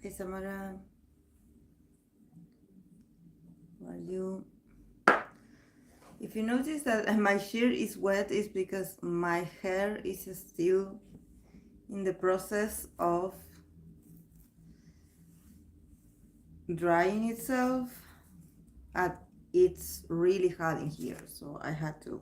Hey Samara, are you? If you notice that my shirt is wet, it's because my hair is still in the process of drying itself. And it's really hot in here, so I had to.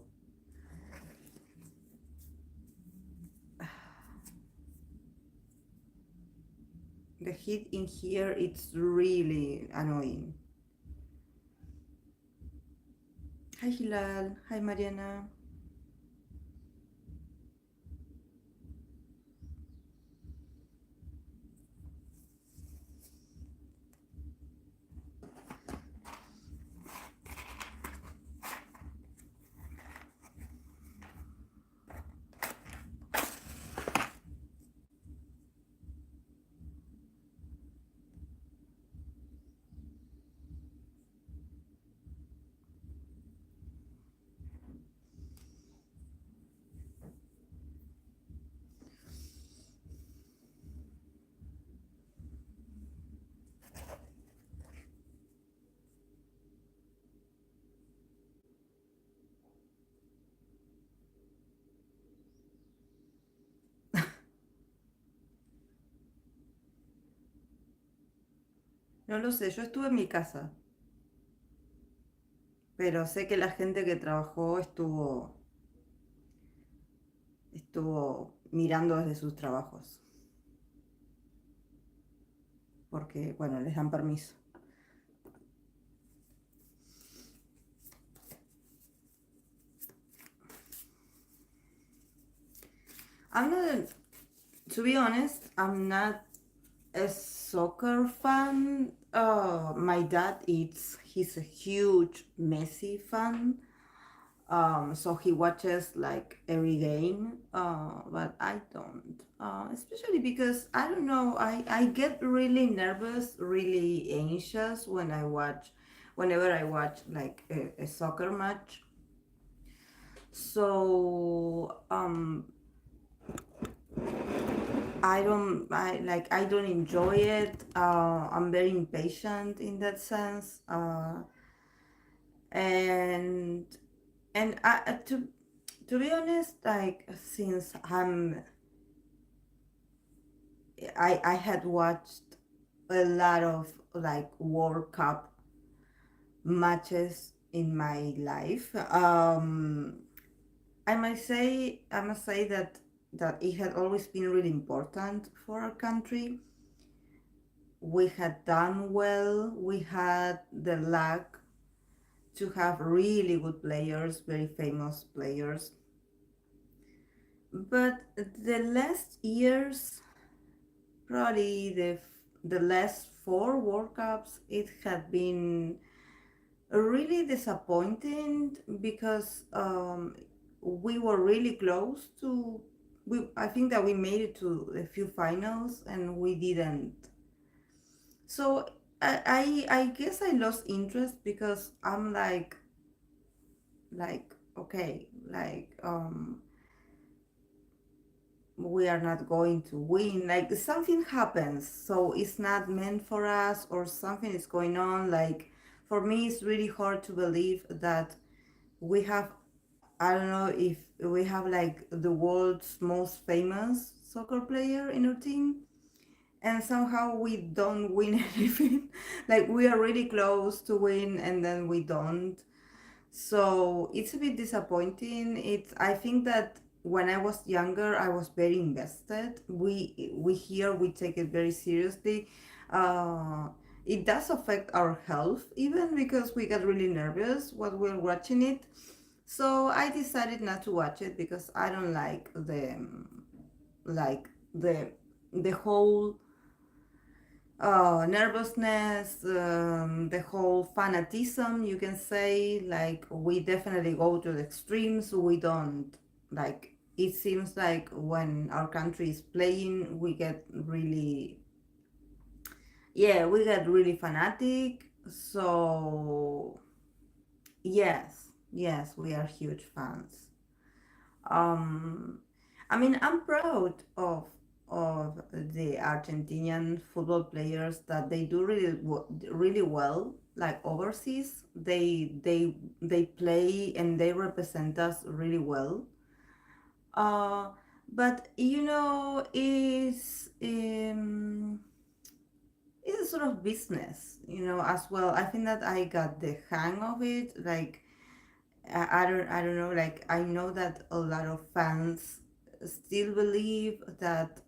The heat in here, it's really annoying. Hi Hilal, hi Mariana. No lo sé, yo estuve en mi casa, pero sé que la gente que trabajó estuvo mirando desde sus trabajos, porque bueno, les dan permiso. I'm not, to be honest, I'm not a soccer fan. My dad he's a huge Messi fan. So he watches like every game. But I don't. Especially because I don't know. I get really nervous, really anxious whenever I watch like a soccer match. So I don't enjoy it. I'm very impatient in that sense. And to be honest, like since I had watched a lot of like World Cup matches in my life. I must say that it had always been really important for our country. We had done well. We had the luck to have really good players, very famous players. But the last years, probably the last four World Cups, it had been really disappointing because we were really close to. I think that we made it to a few finals and we didn't. So I guess I lost interest because I'm like okay, we are not going to win, like something happens, so it's not meant for us or something is going on. Like for me it's really hard to believe that we have, I don't know, if we have like the world's most famous soccer player in our team and somehow we don't win anything. Like we are really close to win and then we don't. So it's a bit disappointing. It's, I think that when I was younger, I was very invested. We here we take it very seriously. Uh, it does affect our health even because we get really nervous while we're watching it. So I decided not to watch it because I don't like like the the whole nervousness, the whole fanatism, you can say. Like, we definitely go to the extremes. We don't, like, it seems like when our country is playing, we get really, yeah, we get really fanatic. So, yes, we are huge fans. Um, I mean, I'm proud of. of the Argentinian football players that they do really well, like overseas. They play and they represent us really well. Uh, but it's a sort of business, as well. I think that I got the hang of it. Like I don't know. Like I know that a lot of fans still believe that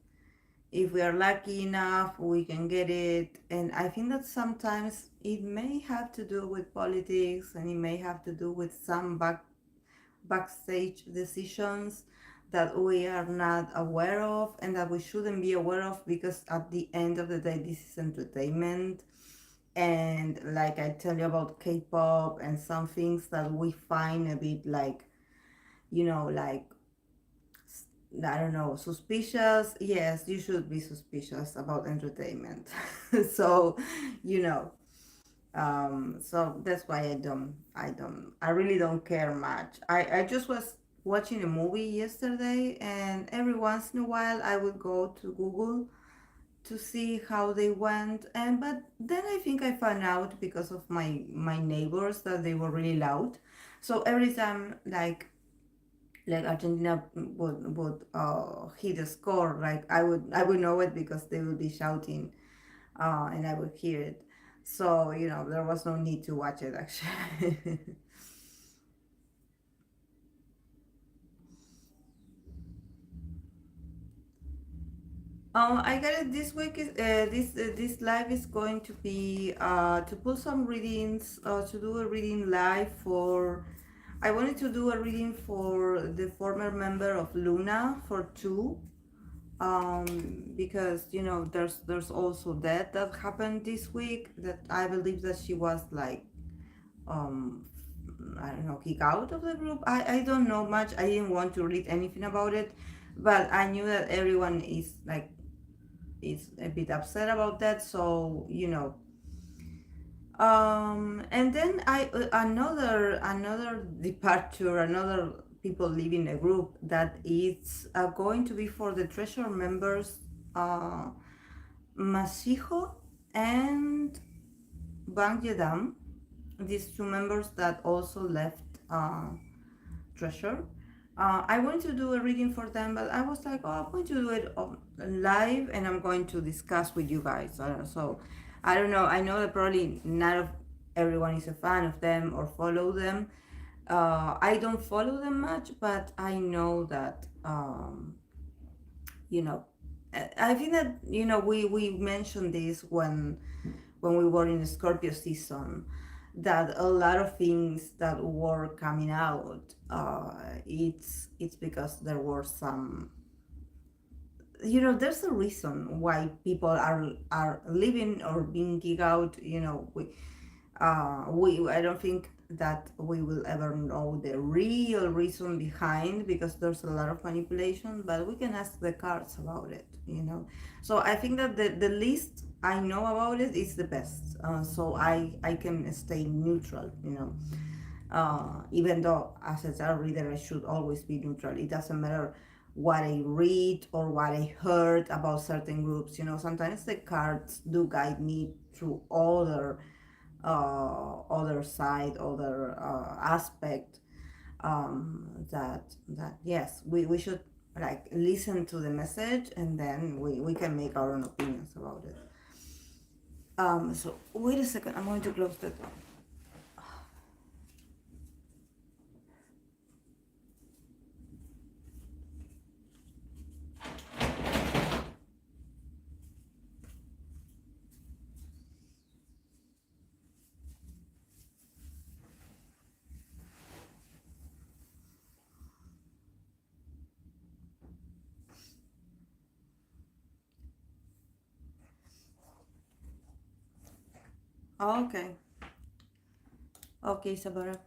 if we are lucky enough, we can get it. And I think that sometimes it may have to do with politics, and it may have to do with some backstage decisions that we are not aware of and that we shouldn't be aware of, because at the end of the day, this is entertainment. And like I tell you about K-pop and some things that we find a bit like, like, I don't know, suspicious. Yes, you should be suspicious about entertainment. So, you know, so that's why I really don't care much. I just was watching a movie yesterday, and every once in a while I would go to Google to see how they went. And but then I think I found out, because of my neighbors, that they were really loud. So every time, like Argentina would hit a score, like I would know it because they would be shouting, and I would hear it. So there was no need to watch it actually. I got it this week. This live is going to be to put some readings, to do a reading live for. I wanted to do a reading for the former member of Luna, for Chuu, because there's also that happened this week, that I believe that she was like, um I don't know, kicked out of the group. I don't know much. I didn't want to read anything about it, but I knew that everyone is a bit upset about that. So and then another departure, another people leaving the group, that is going to be for the treasure members, uh, Masijo and Bang Yedam, these two members that also left Treasure. I wanted to do a reading for them, but I was like, oh, I'm going to do it live, and I'm going to discuss with you guys. So I don't know. I know that probably not of everyone is a fan of them or follow them. I don't follow them much, but I know that you know. I think that we mentioned this when we were in the Scorpio season, that a lot of things that were coming out, it's because there were some, there's a reason why people are leaving or being kicked out. We I don't think that we will ever know the real reason behind, because there's a lot of manipulation, but we can ask the cards about it. So I think that the least I know about it is the best, so I can stay neutral. Even though as a tarot reader I should always be neutral. It doesn't matter what I read or what I heard about certain groups. Sometimes the cards do guide me through other side, other aspect, that yes, we should like listen to the message, and then we can make our own opinions about it. So wait a second, I'm going to close that one. Okay. Okay, Sabara.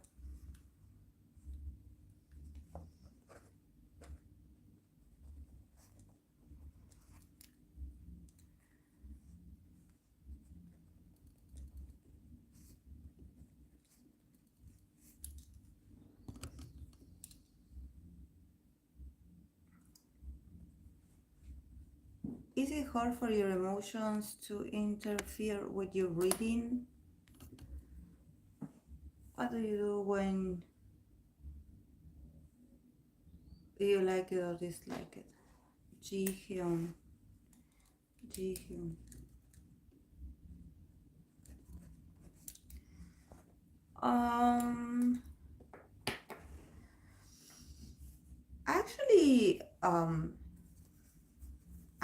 Is it hard for your emotions to interfere with your reading? What do you do when you like it or dislike it? Jihyun, Jihyun. Um, actually,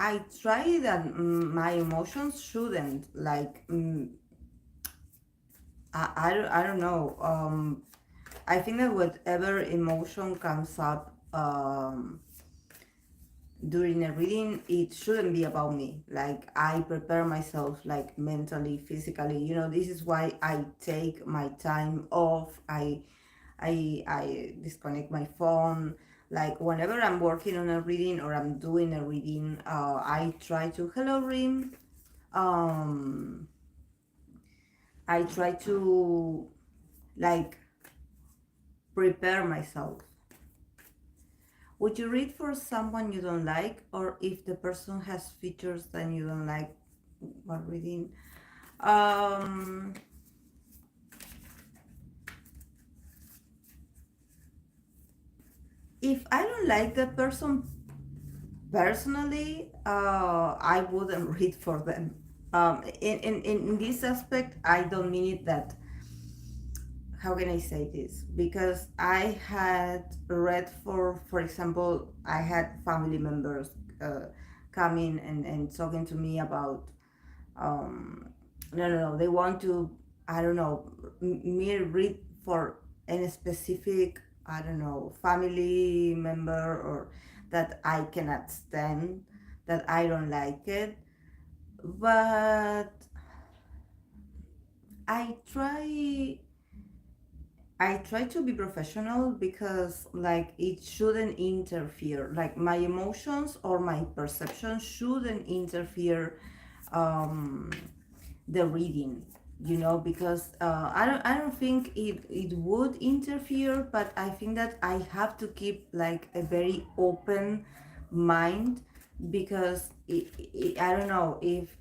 I try that my emotions shouldn't like. I don't know. I think that whatever emotion comes up during a reading, it shouldn't be about me. Like I prepare myself, like mentally, physically. This is why I take my time off. I disconnect my phone. Like whenever I'm working on a reading or I'm doing a reading, I try to hello Rim. Um, I try to like prepare myself. Would you read for someone you don't like, or if the person has features that you don't like while reading? Um, if I don't like that person personally, I wouldn't read for them. In this aspect, I don't mean it that, how can I say this? Because I had read for example, I had family members coming and talking to me about no, they want to, I don't know, me read for any specific, I don't know, family member or that I cannot stand, that I don't like it. But I try I try to be professional because like it shouldn't interfere. Like my emotions or my perception shouldn't interfere um the reading, because I don't think it would interfere, but I think that I have to keep like a very open mind because I don't know if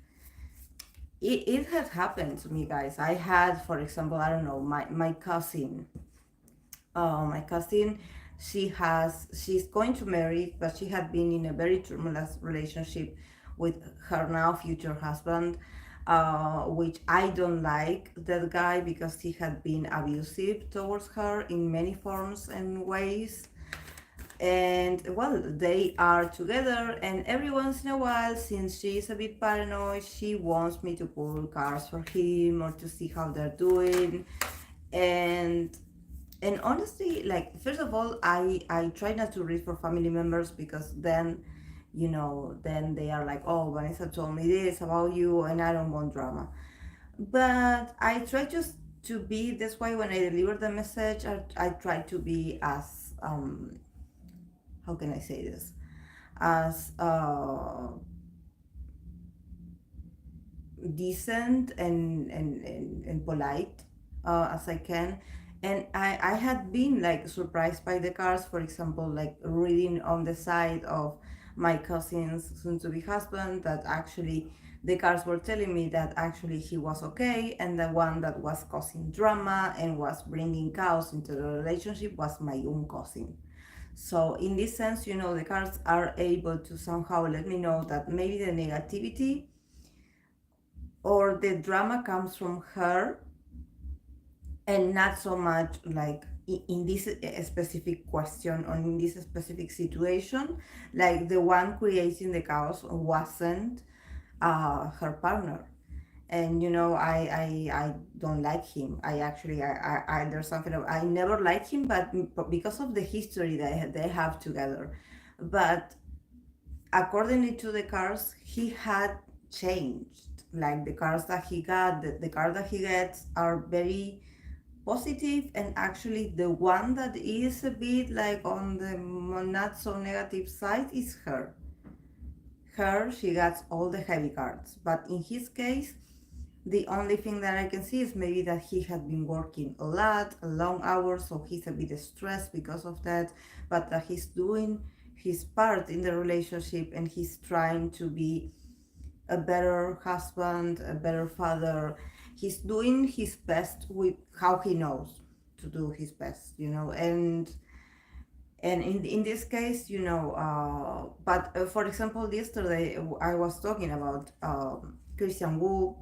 it had happened to me, guys. I had, for example, I don't know, my cousin. My cousin, she's going to marry, but she had been in a very turbulent relationship with her now future husband, which I don't like that guy because he had been abusive towards her in many forms and ways. And well, they are together, and every once in a while, since she is a bit paranoid, she wants me to pull cards for him or to see how they're doing. And and honestly, like, first of all, I try not to read for family members because then, then they are like, oh, Vanessa told me this about you and I don't want drama. But I try just to be this way. When I deliver the message, I try to be as how can I say this, as decent and polite as I can. And I had been like surprised by the cards, for example, like reading on the side of my cousin's soon to be husband that actually the cards were telling me that actually he was okay, and the one that was causing drama and was bringing chaos into the relationship was my own cousin. So in this sense, the cards are able to somehow let me know that maybe the negativity or the drama comes from her and not so much like in this specific question or in this specific situation. Like the one creating the chaos wasn't her partner. And I don't like him. I actually I there's something I never liked him, but because of the history that they have together. But according to the cards, he had changed. Like the cards that he got, the card that he gets are very positive, and actually the one that is a bit like on the not so negative side is her. She gets all the heavy cards, but in his case, the only thing that I can see is maybe that he had been working a lot, long hours, so he's a bit stressed because of that, but that he's doing his part in the relationship and he's trying to be a better husband, a better father. He's doing his best with how he knows to do his best, and in this case, but for example, yesterday I was talking about Christian Wu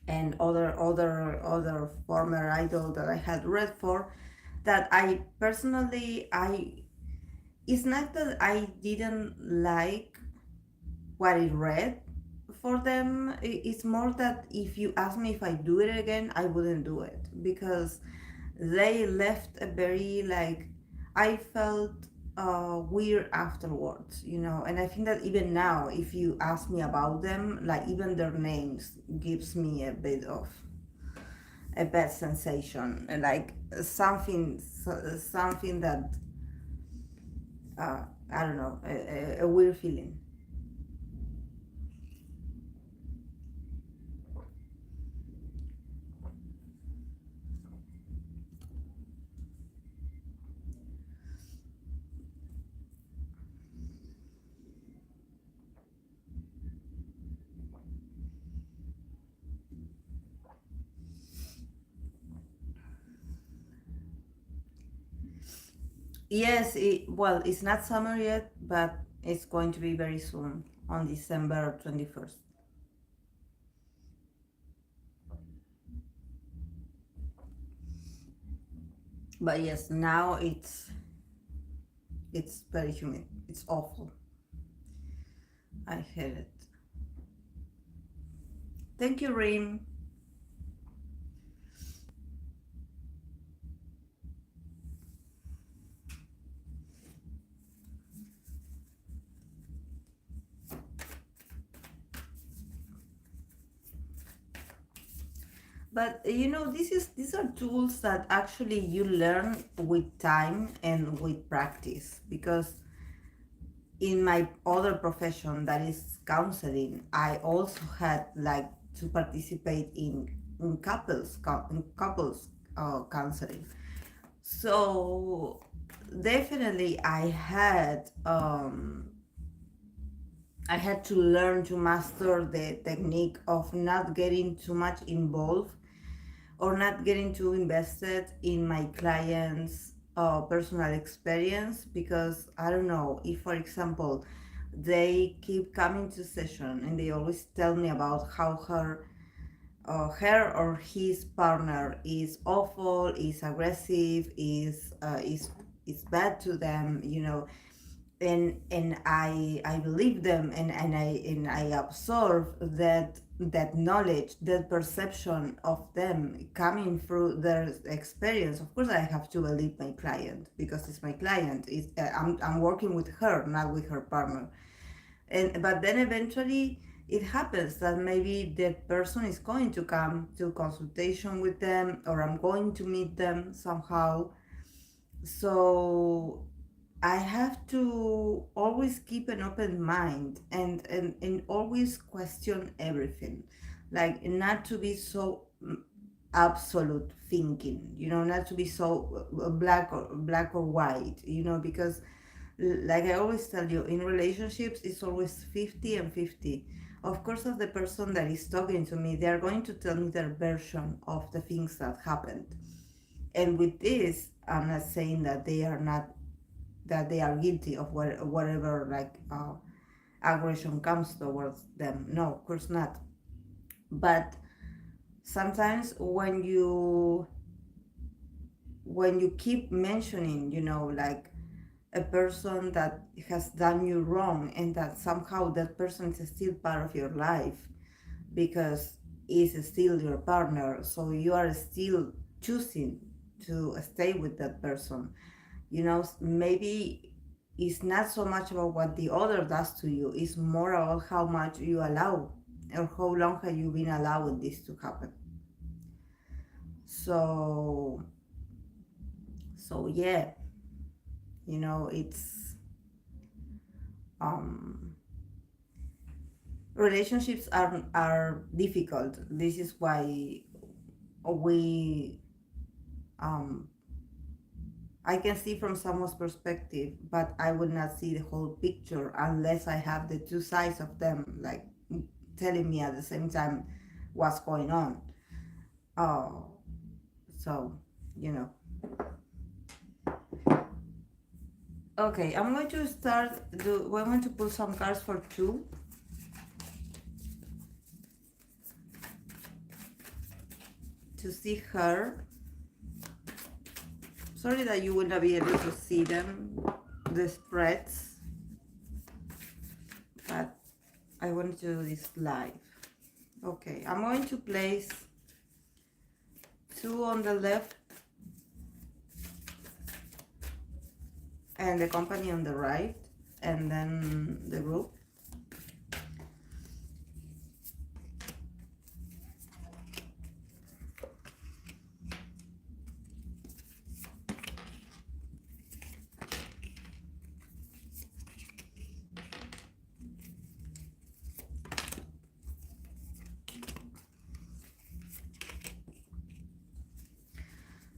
and other former idol that I had read for, that I personally, I it's not that I didn't like what I read for them. It's more that if you ask me if I do it again, I wouldn't do it, because they left a very, like, I felt weird afterwards, and I think that even now, if you ask me about them, like, even their names gives me a bit of a bad sensation, like something that, I don't know, a weird feeling. Yes, well, it's not summer yet, but it's going to be very soon, on December 21st. But yes, now it's very humid. It's awful. I hate it. Thank you, Rim. But these are tools that actually you learn with time and with practice, because in my other profession, that is counseling, I also had, like, to participate in couples counseling. So definitely I had to learn to master the technique of not getting too much involved, or not getting too invested in my clients' personal experience, because I don't know if, for example, they keep coming to session and they always tell me about how her or his partner is awful, is aggressive, is bad to them, and I believe them, and I absorb that knowledge, that perception of them coming through their experience. Of course, I have to believe my client, because it's my client. I'm working with her, not with her partner. And but then eventually it happens that maybe that person is going to come to consultation with them, or I'm going to meet them somehow. So I have to always keep an open mind, and always question everything. Like, not to be so absolute thinking, not to be so black or white, because, like I always tell you, in relationships, it's always 50 and 50. Of course, of the person that is talking to me, they are going to tell me their version of the things that happened. And with this, I'm not saying that they are guilty of whatever, like, aggression comes towards them. No, of course not. But sometimes when you keep mentioning, like, a person that has done you wrong, and that somehow that person is still part of your life, because is still your partner, so you are still choosing to stay with that person. Maybe it's not so much about what the other does to you, it's more about how much you allow, or how long have you been allowing this to happen. So so yeah, it's um relationships are difficult. This is why we um I can see from someone's perspective, but I would not see the whole picture unless I have the two sides of them, like, telling me at the same time what's going on. Oh, so you know. Okay, I'm going to start. We're going to pull some cards for Chuu to see her. Sorry that you will not be able to see them, the spreads, but I want to do this live. Okay, I'm going to place Chuu on the left and the company on the right, and then the group.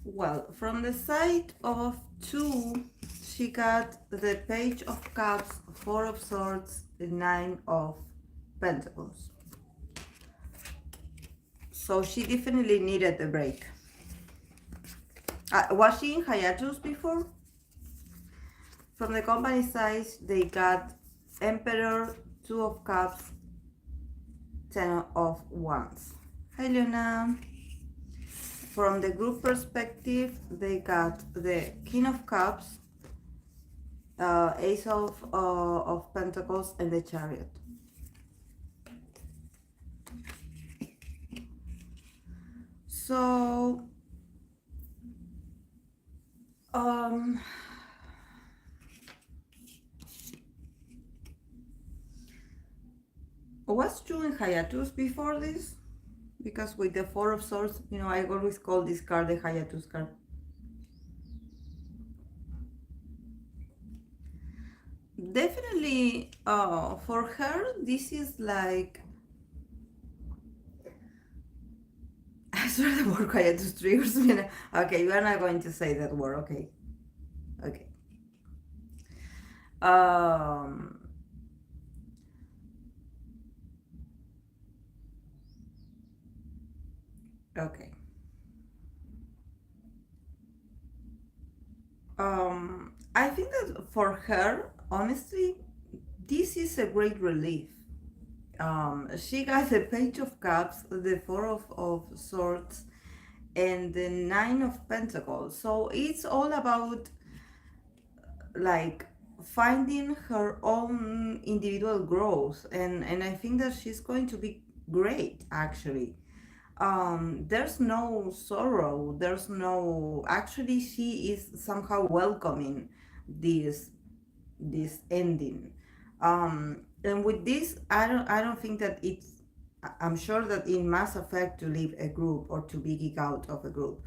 Well, from the side of Chuu, she got the Page of Cups, Four of Swords, the Nine of Pentacles. So she definitely needed a break. Was she in hiatus before? From the company side, they got Emperor, Two of Cups, Ten of Wands. Hi, Luna. From the group perspective, they got the King of Cups, Ace of Pentacles, and the Chariot. So, was Chuu in hiatus before this? Because with the Four of Swords, you know, I always call this card the hiatus card. Definitely, for her, this is like, I swear the word hiatus triggers me. Okay, you are not going to say that word, okay. Okay. Okay. I think that for her, honestly, this is a great relief. She got the Page of Cups, the Four of Swords, and the Nine of Pentacles. So it's all about like finding her own individual growth, and I think that she's going to be great actually. There's no sorrow, there's no, actually she is somehow welcoming this ending. And with this, I don't think that I'm sure that it must affect to leave a group or to be kicked out of a group.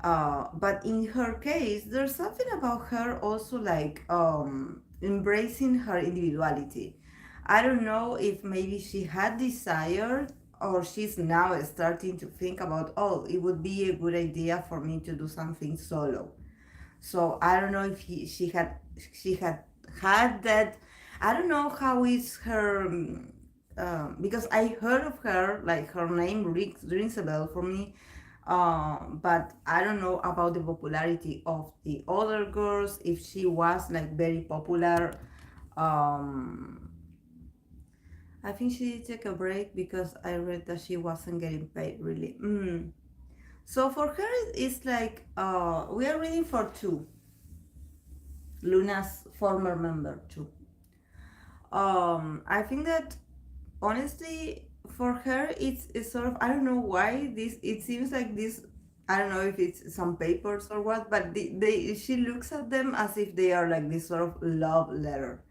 But in her case, there's something about her also like embracing her individuality. I don't know if maybe she had desired, or she's now starting to think about, oh, it would be a good idea for me to do something solo. So I don't know if she had that. I don't know how is her, because I heard of her, like her name rings a bell for me, but I don't know about the popularity of the other girls, if she was like very popular. um I think she did take a break because I read that she wasn't getting paid really. So for her, it's like, we are reading for Chuu, Luna's former member, Chuu. I think that honestly, for her, it's sort of, I don't know why this. It seems like this. I don't know if it's some papers or what, but she looks at them as if they are like this sort of love letter.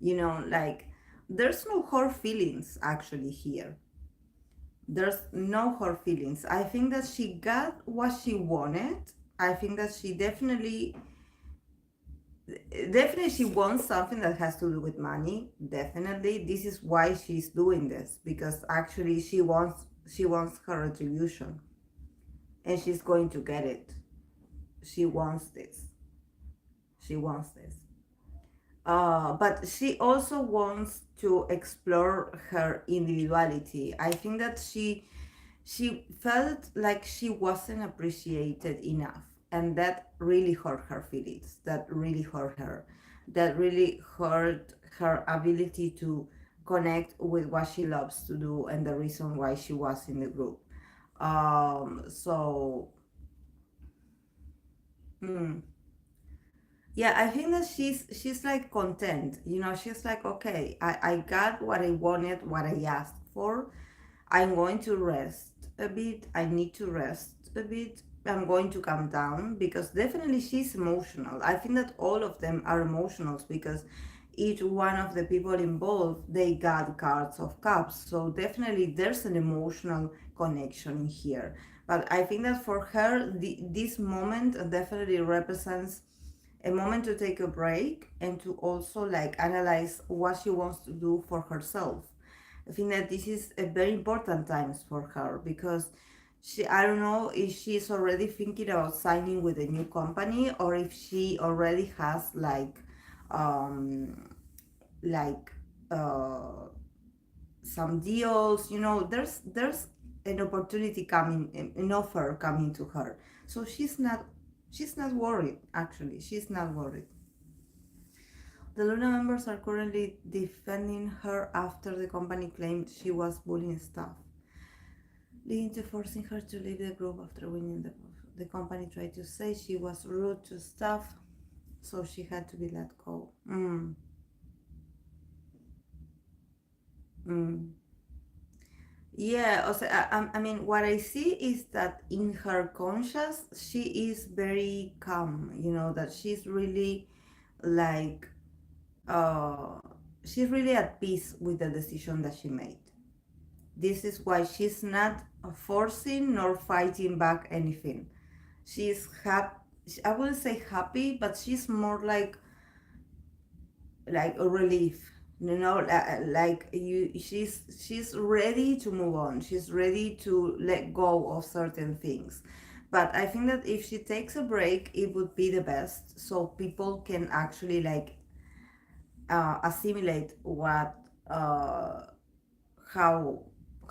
Like there's no hard feelings actually here. There's no hard feelings. I think that she got what she wanted. I think that she definitely she wants something that has to do with money. Definitely this is why she's doing this, because actually she wants her retribution, and she's going to get it. She wants this. But she also wants to explore her individuality. I think that she felt like she wasn't appreciated enough, and that really hurt her feelings. That really hurt her. That really hurt her ability to connect with what she loves to do and the reason why she was in the group. So mm, yeah, I think that she's like content. She's like, okay, I got what I wanted, what I asked for. I'm going to rest a bit. I need to rest a bit. I'm going to calm down because definitely she's emotional. I think that all of them are emotional because each one of the people involved, they got cards of cups. So definitely there's an emotional connection here. But I think that for her, this moment definitely represents a moment to take a break and to also like analyze what she wants to do for herself. I think that this is a very important times for her because I don't know if she's already thinking about signing with a new company or if she already has um like uh some deals. There's an opportunity coming, an offer coming to her. So she's not worried. Actually, she's not worried. The Luna members are currently defending her after the company claimed she was bullying staff, leading to forcing her to leave the group after winning the company tried to say she was rude to staff, so she had to be let go. Mm. Yeah, also, I mean, what I see is that in her conscious, she is very calm, that like, uh, she's really at peace with the decision that she made. This is why she's not forcing nor fighting back anything. She's happy. I wouldn't say happy, but she's more like a relief. Like you, she's ready to move on. She's ready to let go of certain things. But I think that if she takes a break, it would be the best, so people can actually like assimilate uh, how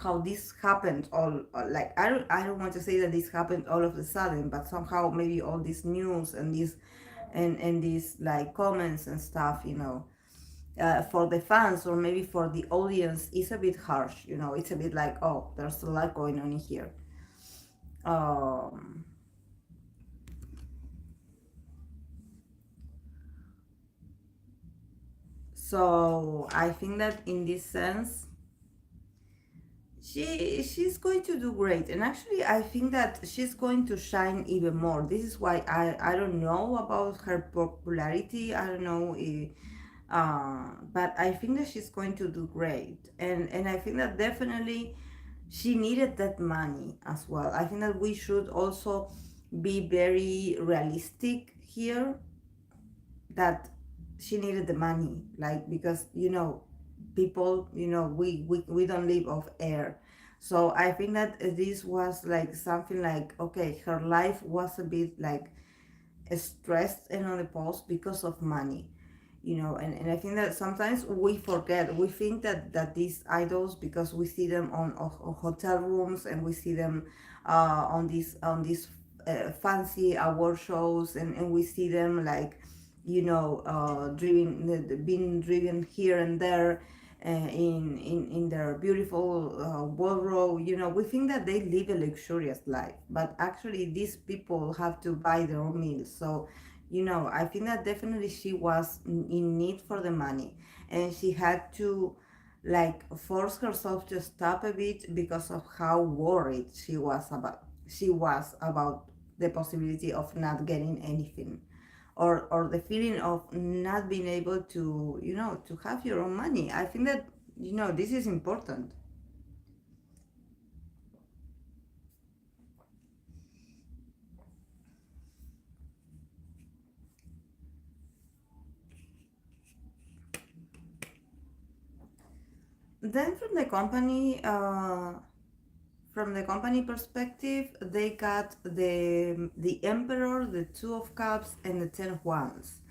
how this happened all like I don't want to say that this happened all of a sudden, but somehow maybe all this news and this and these like comments and stuff, for the fans or maybe for the audience is a bit harsh. It's a bit like, oh, there's a lot going on in here. um so I think that in this sense she's going to do great, and actually I think that she's going to shine even more. This is why I don't know about her popularity. I don't know but I think that she's going to do great, and I think that definitely she needed that money as well. I think that we should also be very realistic here, that she needed the money, like, because people, we don't live off air. So I think that this was like something like, okay, her life was a bit like stressed and on the pause because of money. And I think that sometimes we forget, we think that these idols, because we see them on hotel rooms, and we see them on these fancy award shows, and we see them like, being driven here and there, in their beautiful wardrobe. We think that they live a luxurious life, but actually these people have to buy their own meals. So I think that definitely she was in need for the money, and she had to like force herself to stop a bit because of how worried she was about the possibility of not getting anything, or the feeling of not being able to have your own money. I think that this is important. Then from the company perspective, they got the emperor, the two of cups, and the 10 of wands.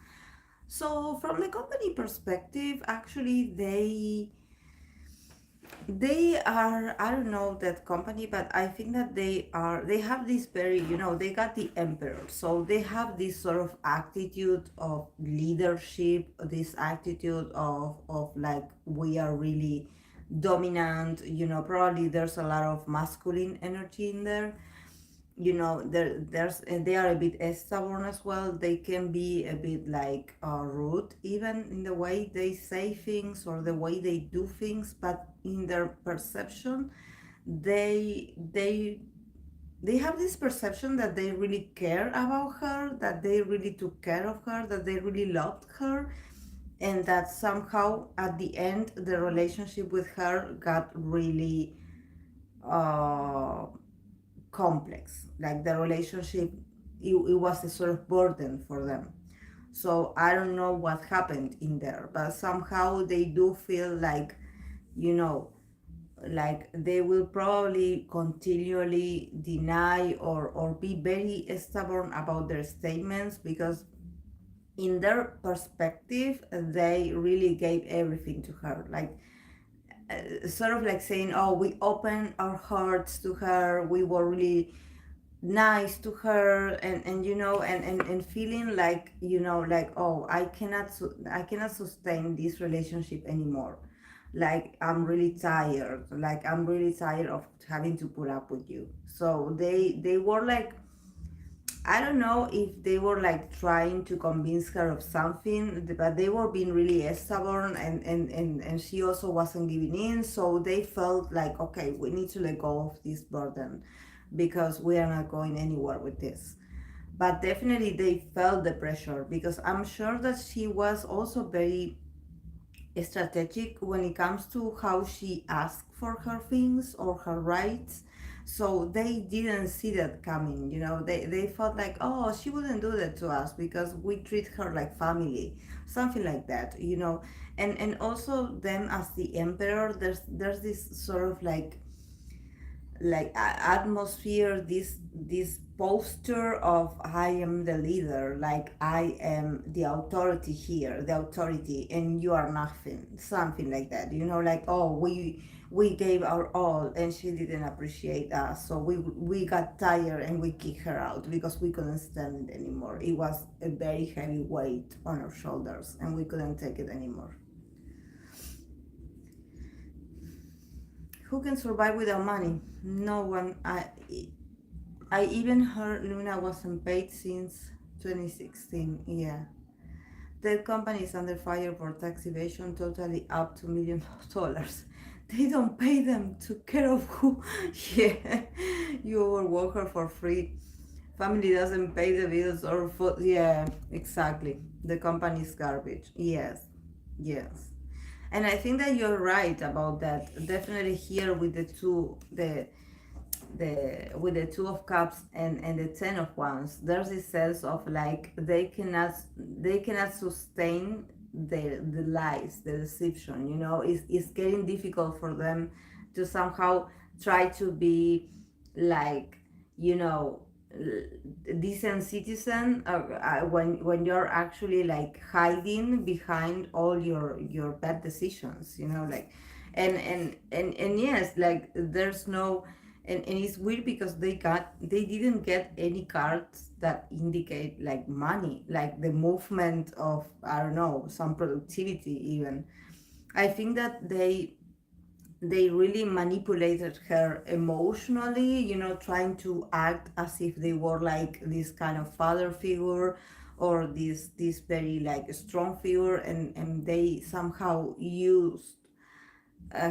So from the company perspective, actually they are, I don't know that company, but I think that they have this very, they got the emperor, so they have this sort of attitude of leadership, this attitude of like we are really dominant, probably there's a lot of masculine energy in there. There's and they are a bit stubborn as well. They can be a bit like rude even in the way they say things or the way they do things, but in their perception, they they have this perception that they really care about her, that they really took care of her, that they really loved her, and that somehow at the end the relationship with her got really uh complex. Like the relationship, it was a sort of burden for them. So I don't know what happened in there, but somehow they do feel like, you know, like they will probably continually deny or be very stubborn about their statements, because in their perspective they really gave everything to her. Like sort of like saying, oh, we opened our hearts to her, we were really nice to her, and and feeling like, like, oh, I cannot sustain this relationship anymore. Like I'm really tired, like I'm really tired of having to put up with you. So they were like, I don't know if they were like trying to convince her of something, but they were being really stubborn, and she also wasn't giving in. So they felt like, okay, we need to let go of this burden because we are not going anywhere with this. But definitely they felt the pressure, because I'm sure that she was also very strategic when it comes to how she asked for her things or her rights. So they didn't see that coming. They felt like, oh, she wouldn't do that to us because we treat her like family, something like that. And also them as the emperor, there's this sort of like atmosphere, this poster of I am the leader, like I am the authority here, the authority, and you are nothing, something like that. Like, oh, we gave our all and she didn't appreciate us, so we got tired and we kicked her out because we couldn't stand it anymore. It was a very heavy weight on our shoulders and we couldn't take it anymore. Who can survive without money? No one. I even heard Luna wasn't paid since 2016. Yeah. That company is under fire for tax evasion, totally up to $1 million. They don't pay them. Took care of who? Yeah. You overwork her for free. Family doesn't pay the bills or food. Yeah, exactly. The company is garbage. Yes. Yes. And I think that you're right about that. Definitely here with the with the two of cups and the 10 of wands, there's this sense of like they cannot sustain the lies, the deception. It's getting difficult for them to somehow try to be like, you know decent citizen, when you're actually like hiding behind all your bad decisions, like, and yes, like there's no, and it's weird because they didn't get any cards that indicate like money, like the movement of, I don't know, some productivity even. I think that they really manipulated her emotionally, trying to act as if they were like this kind of father figure, or this very like strong figure, and they somehow used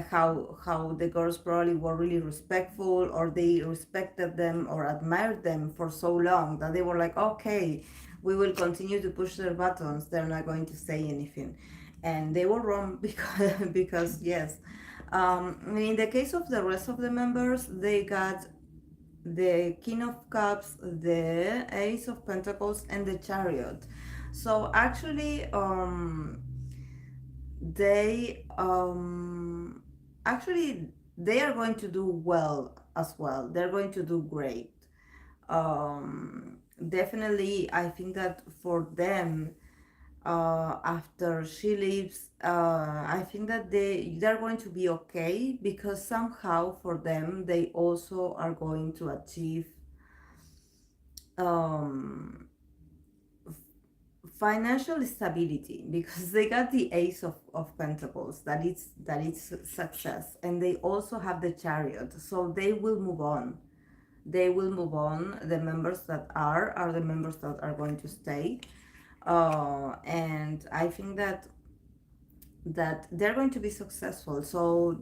how the girls probably were really respectful, or they respected them or admired them for so long that they were like, okay, we will continue to push their buttons, they're not going to say anything. And they were wrong because yes. In the case of the rest of the members, they got the King of Cups, the Ace of Pentacles, and the Chariot. So actually, they actually they are going to do well as well. They're going to do great. Definitely, I think that for them, after she leaves, I think that they're going to be okay, because somehow for them they also are going to achieve um, financial stability, because they got the Ace of Pentacles, that it's success, and they also have the Chariot, so they will move on. They will move on. The members that are the members that are going to stay, and I think that they're going to be successful. So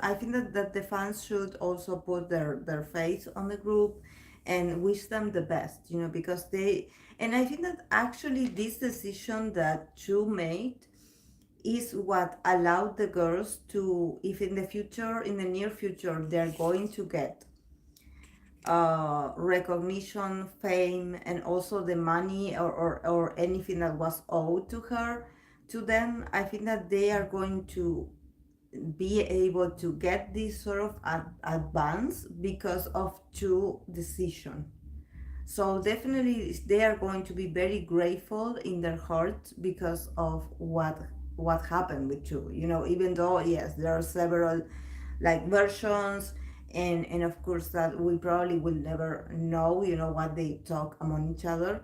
I think that the fans should also put their faith on the group and wish them the best, because they, and I think that actually this decision that Chu made is what allowed the girls to, if in the future, in the near future, they're going to get recognition, fame, and also the money, or anything that was owed to her, to them, I think that they are going to be able to get this sort of advance because of two decision. So definitely they are going to be very grateful in their heart because of what happened with Chu. Even though, yes, there are several like versions, and of course that we probably will never know, what they talk among each other,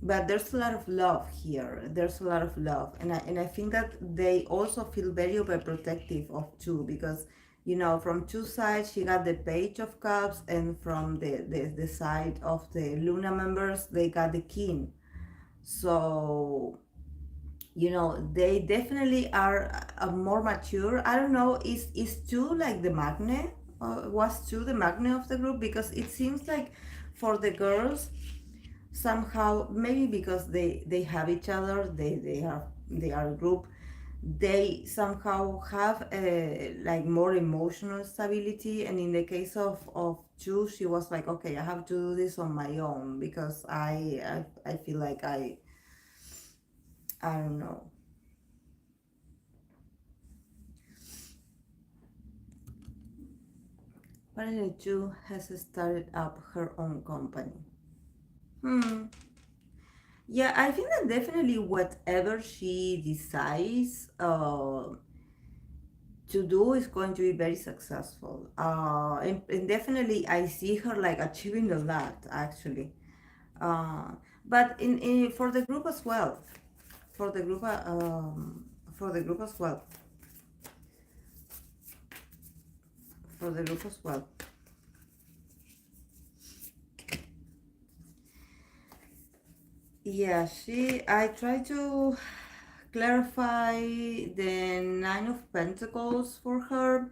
but there's a lot of love here. There's a lot of love, and I think that they also feel very overprotective of Chu, because from two sides she got the Page of Cups, and from the side of the Luna members they got the King. So they definitely are more mature. I don't know, is Chu like the magnet, was Chu the magnet of the group, because it seems like for the girls, somehow, maybe because they have each other, they are a group, they somehow have like more emotional stability, and in the case of Chu, she was like, okay, I have to do this on my own, because I feel like I don't know. Apparently Chu has started up her own company. Hmm. Yeah, I think that definitely whatever she decides to do is going to be very successful. And definitely I see her like achieving a lot, actually. Uh, but in for the group as well, for the group, for the group as well, for the group as well. Yeah, I try to clarify the Nine of Pentacles for her,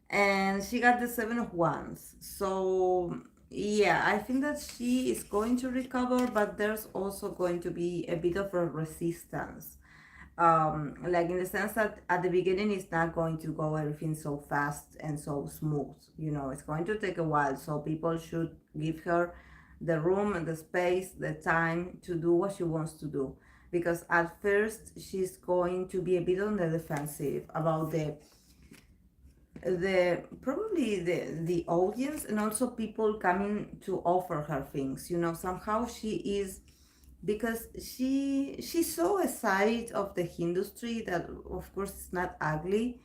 and she got the Seven of Wands. So yeah, I think that she is going to recover, but there's also going to be a bit of a resistance, like in the sense that at the beginning it's not going to go everything so fast and so smooth. It's going to take a while, so people should give her the room and the space, the time to do what she wants to do, because at first she's going to be a bit on the defensive about the probably the audience, and also people coming to offer her things. Somehow she is, because she saw a side of the industry that of course is not ugly.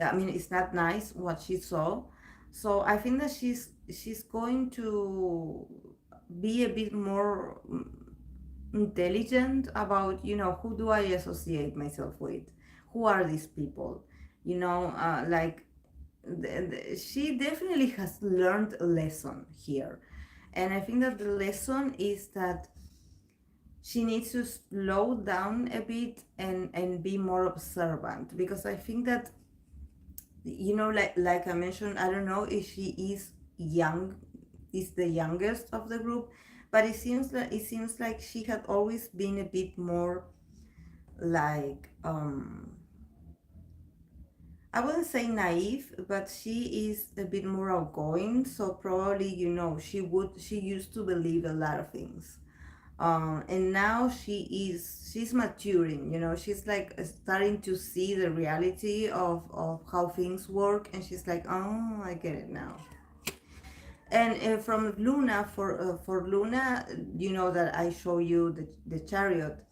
I mean, it's not nice what she saw. So I think that she's going to be a bit more intelligent about, who do I associate myself with, who are these people, like she definitely has learned a lesson here. And I think that the lesson is that she needs to slow down a bit and be more observant, because I think that, like I mentioned, I don't know if she young is the youngest of the group, but it seems like she had always been a bit more like, I wouldn't say naive, but she is a bit more outgoing. So probably, she used to believe a lot of things. And now she's maturing. She's like starting to see the reality of how things work, and she's like, oh, I get it now. And from Luna, for Luna, that I show you the chariot.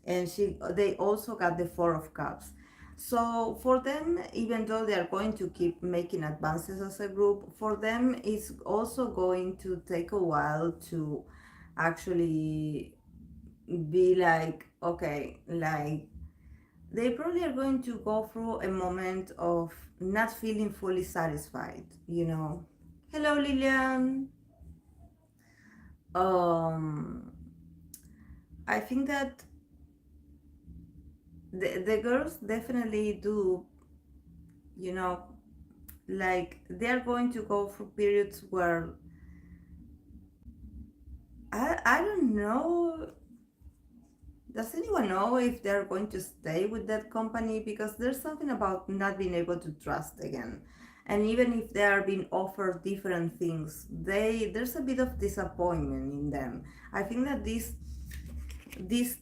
and they also got the Four of Cups. So for them, even though they are going to keep making advances as a group, for them it's also going to take a while to actually be like, okay, like they probably are going to go through a moment of not feeling fully satisfied, you know. Hello, Lilian. um I think that the girls definitely do, you know, like they're going to go through periods where I don't know. Does anyone know if they're going to stay with that company? Because there's something about not being able to trust again. And even if they are being offered different things, there's a bit of disappointment in them. I think that this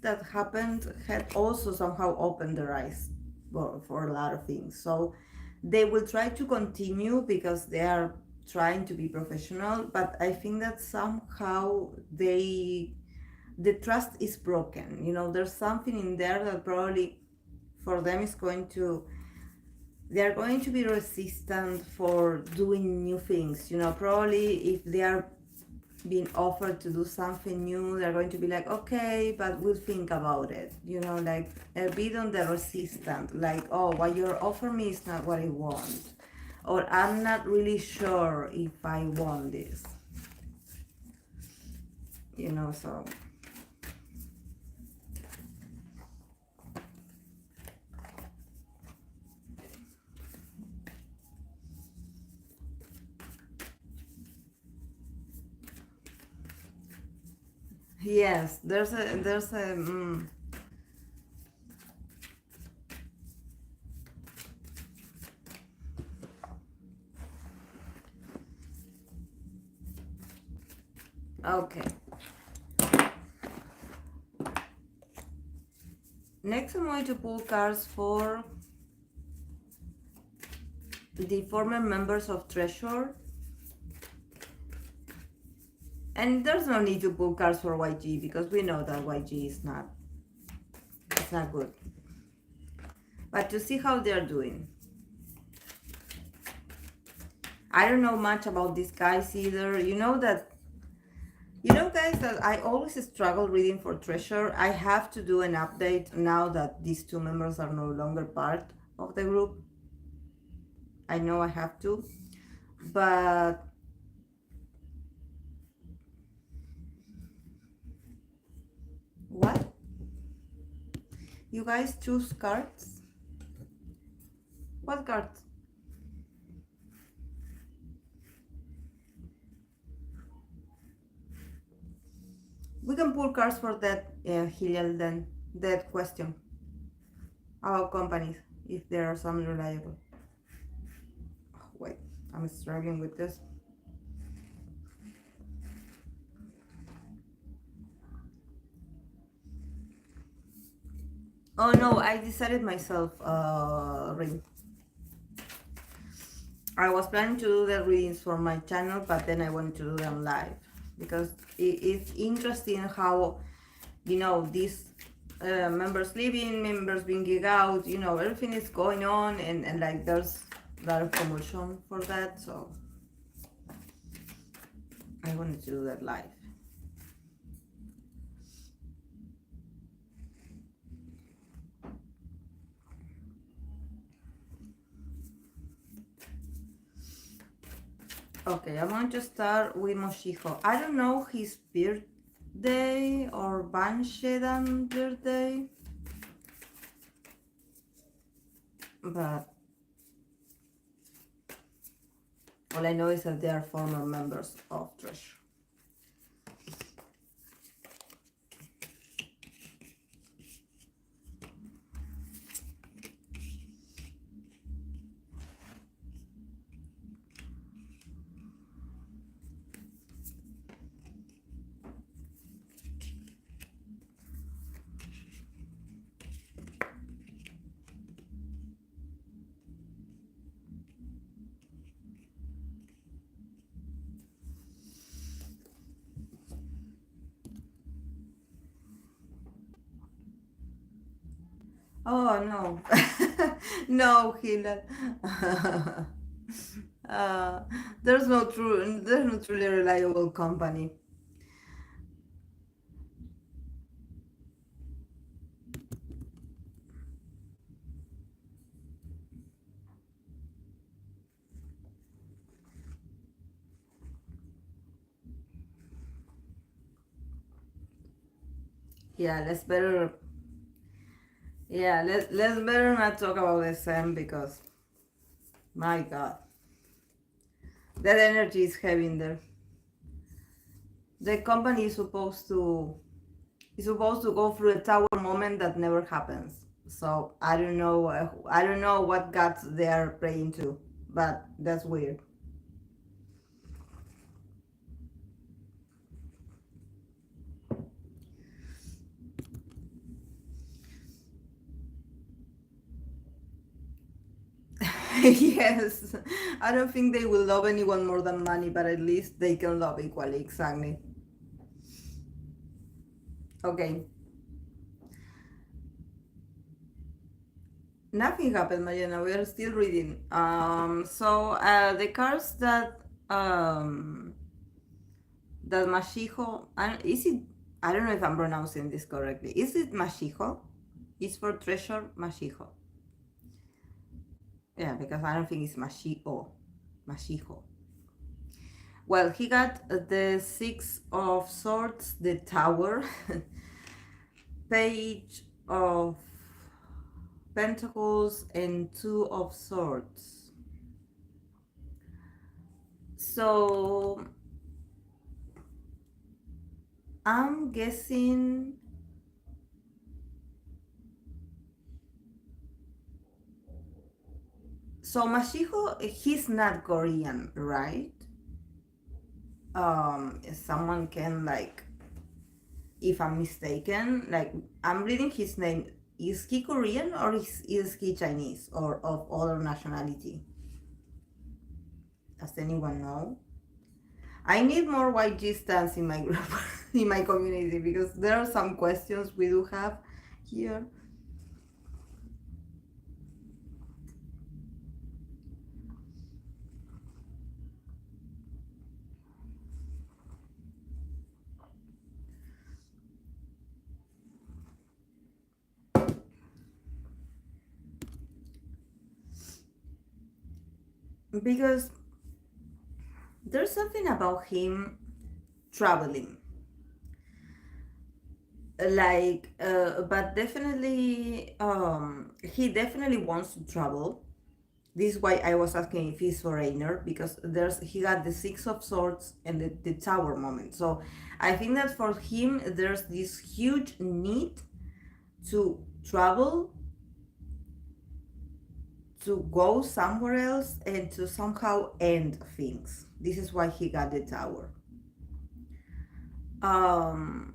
that happened had also somehow opened their eyes for a lot of things. So they will try to continue because they are trying to be professional, but I think that somehow the trust is broken. You know, there's something in there that probably for them is going to they're going to be resistant for doing new things. You know, probably if they are being offered to do something new, they're going to be like, okay, but we'll think about it. You know, like a bit on the resistant, like, oh, what you're offering me is not what I want, or I'm not really sure if I want this. You know, so yes, okay. Next, I'm going to pull cards for the former members of Treasure. And there's no need to pull cards for YG because we know that YG is not it's not good. But to see how they're doing. I don't know much about these guys either. You know guys that I always struggle reading for Treasure. I have to do an update now that these two members are no longer part of the group. I know I have to. But what? You guys choose cards? What cards? We can pull cards for that, Helial, then. That question about companies, if there are some reliable. Oh, wait, I'm struggling with this. Oh no, I decided myself, Ring. I was planning to do the readings for my channel, but then I wanted to do them live because it's interesting how, you know, these members leaving, members being kicked out, you know, everything is going on, and like there's a lot of commotion for that, so I wanted to do that live. Okay, I'm going to start with Moshiko. I don't know his birthday or Banshedan birthday, but all I know is that they are former members of Treasure. Oh no. No, Hilal. uh, there's no truly reliable company. Yeah, let's better not talk about SM because my god, that energy is heavy in there. The company is supposed to go through a tower moment that never happens. So I don't know what gods they are praying to, but that's weird. Yes, I don't think they will love anyone more than money, but at least they can love equally. Exactly. Okay, nothing happened, Mariana. We are still reading. The cards that Mashijo, is it? I don't know if I'm pronouncing this correctly. Is it Mashijo? It's for treasure Mashijo. Yeah, because I don't think it's Mashio. Mashijo. Well, he got the Six of Swords, the Tower, Page of Pentacles, and Two of Swords. So I'm guessing. So Mashiho, he's not Korean, right? Someone can like, if I'm mistaken, like I'm reading his name. Is he Korean or is he Chinese or of other nationality? Does anyone know? I need more YG stands in my group, in my community, because there are some questions we do have here. Because there's something about him traveling, but definitely, he definitely wants to travel. This is why I was asking if he's foreigner, because he got the Six of Swords and the Tower moment. So I think that for him there's this huge need to travel, to go somewhere else and to somehow end things. This is why he got the Tower. um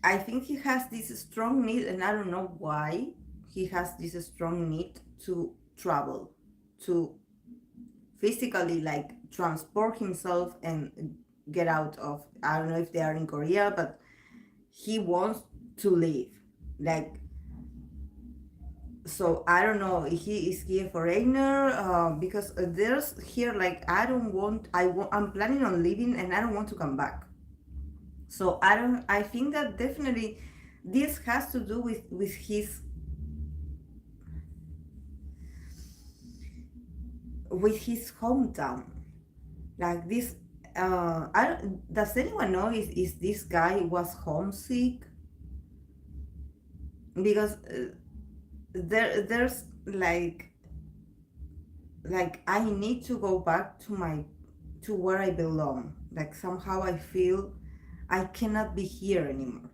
I think he has this strong need, and I don't know why he has this strong need to travel, to physically like transport himself and get out of. I don't know if they are in Korea, but he wants to leave. Like, so I don't know. Is he a foreigner? Because there's here like I don't want. I'm planning on leaving, and I don't want to come back. So I don't. I think that definitely this has to do with his hometown. Like this, I don't, does anyone know is this guy was homesick? Because there's like I need to go back to where I belong. Like somehow I feel I cannot be here anymore.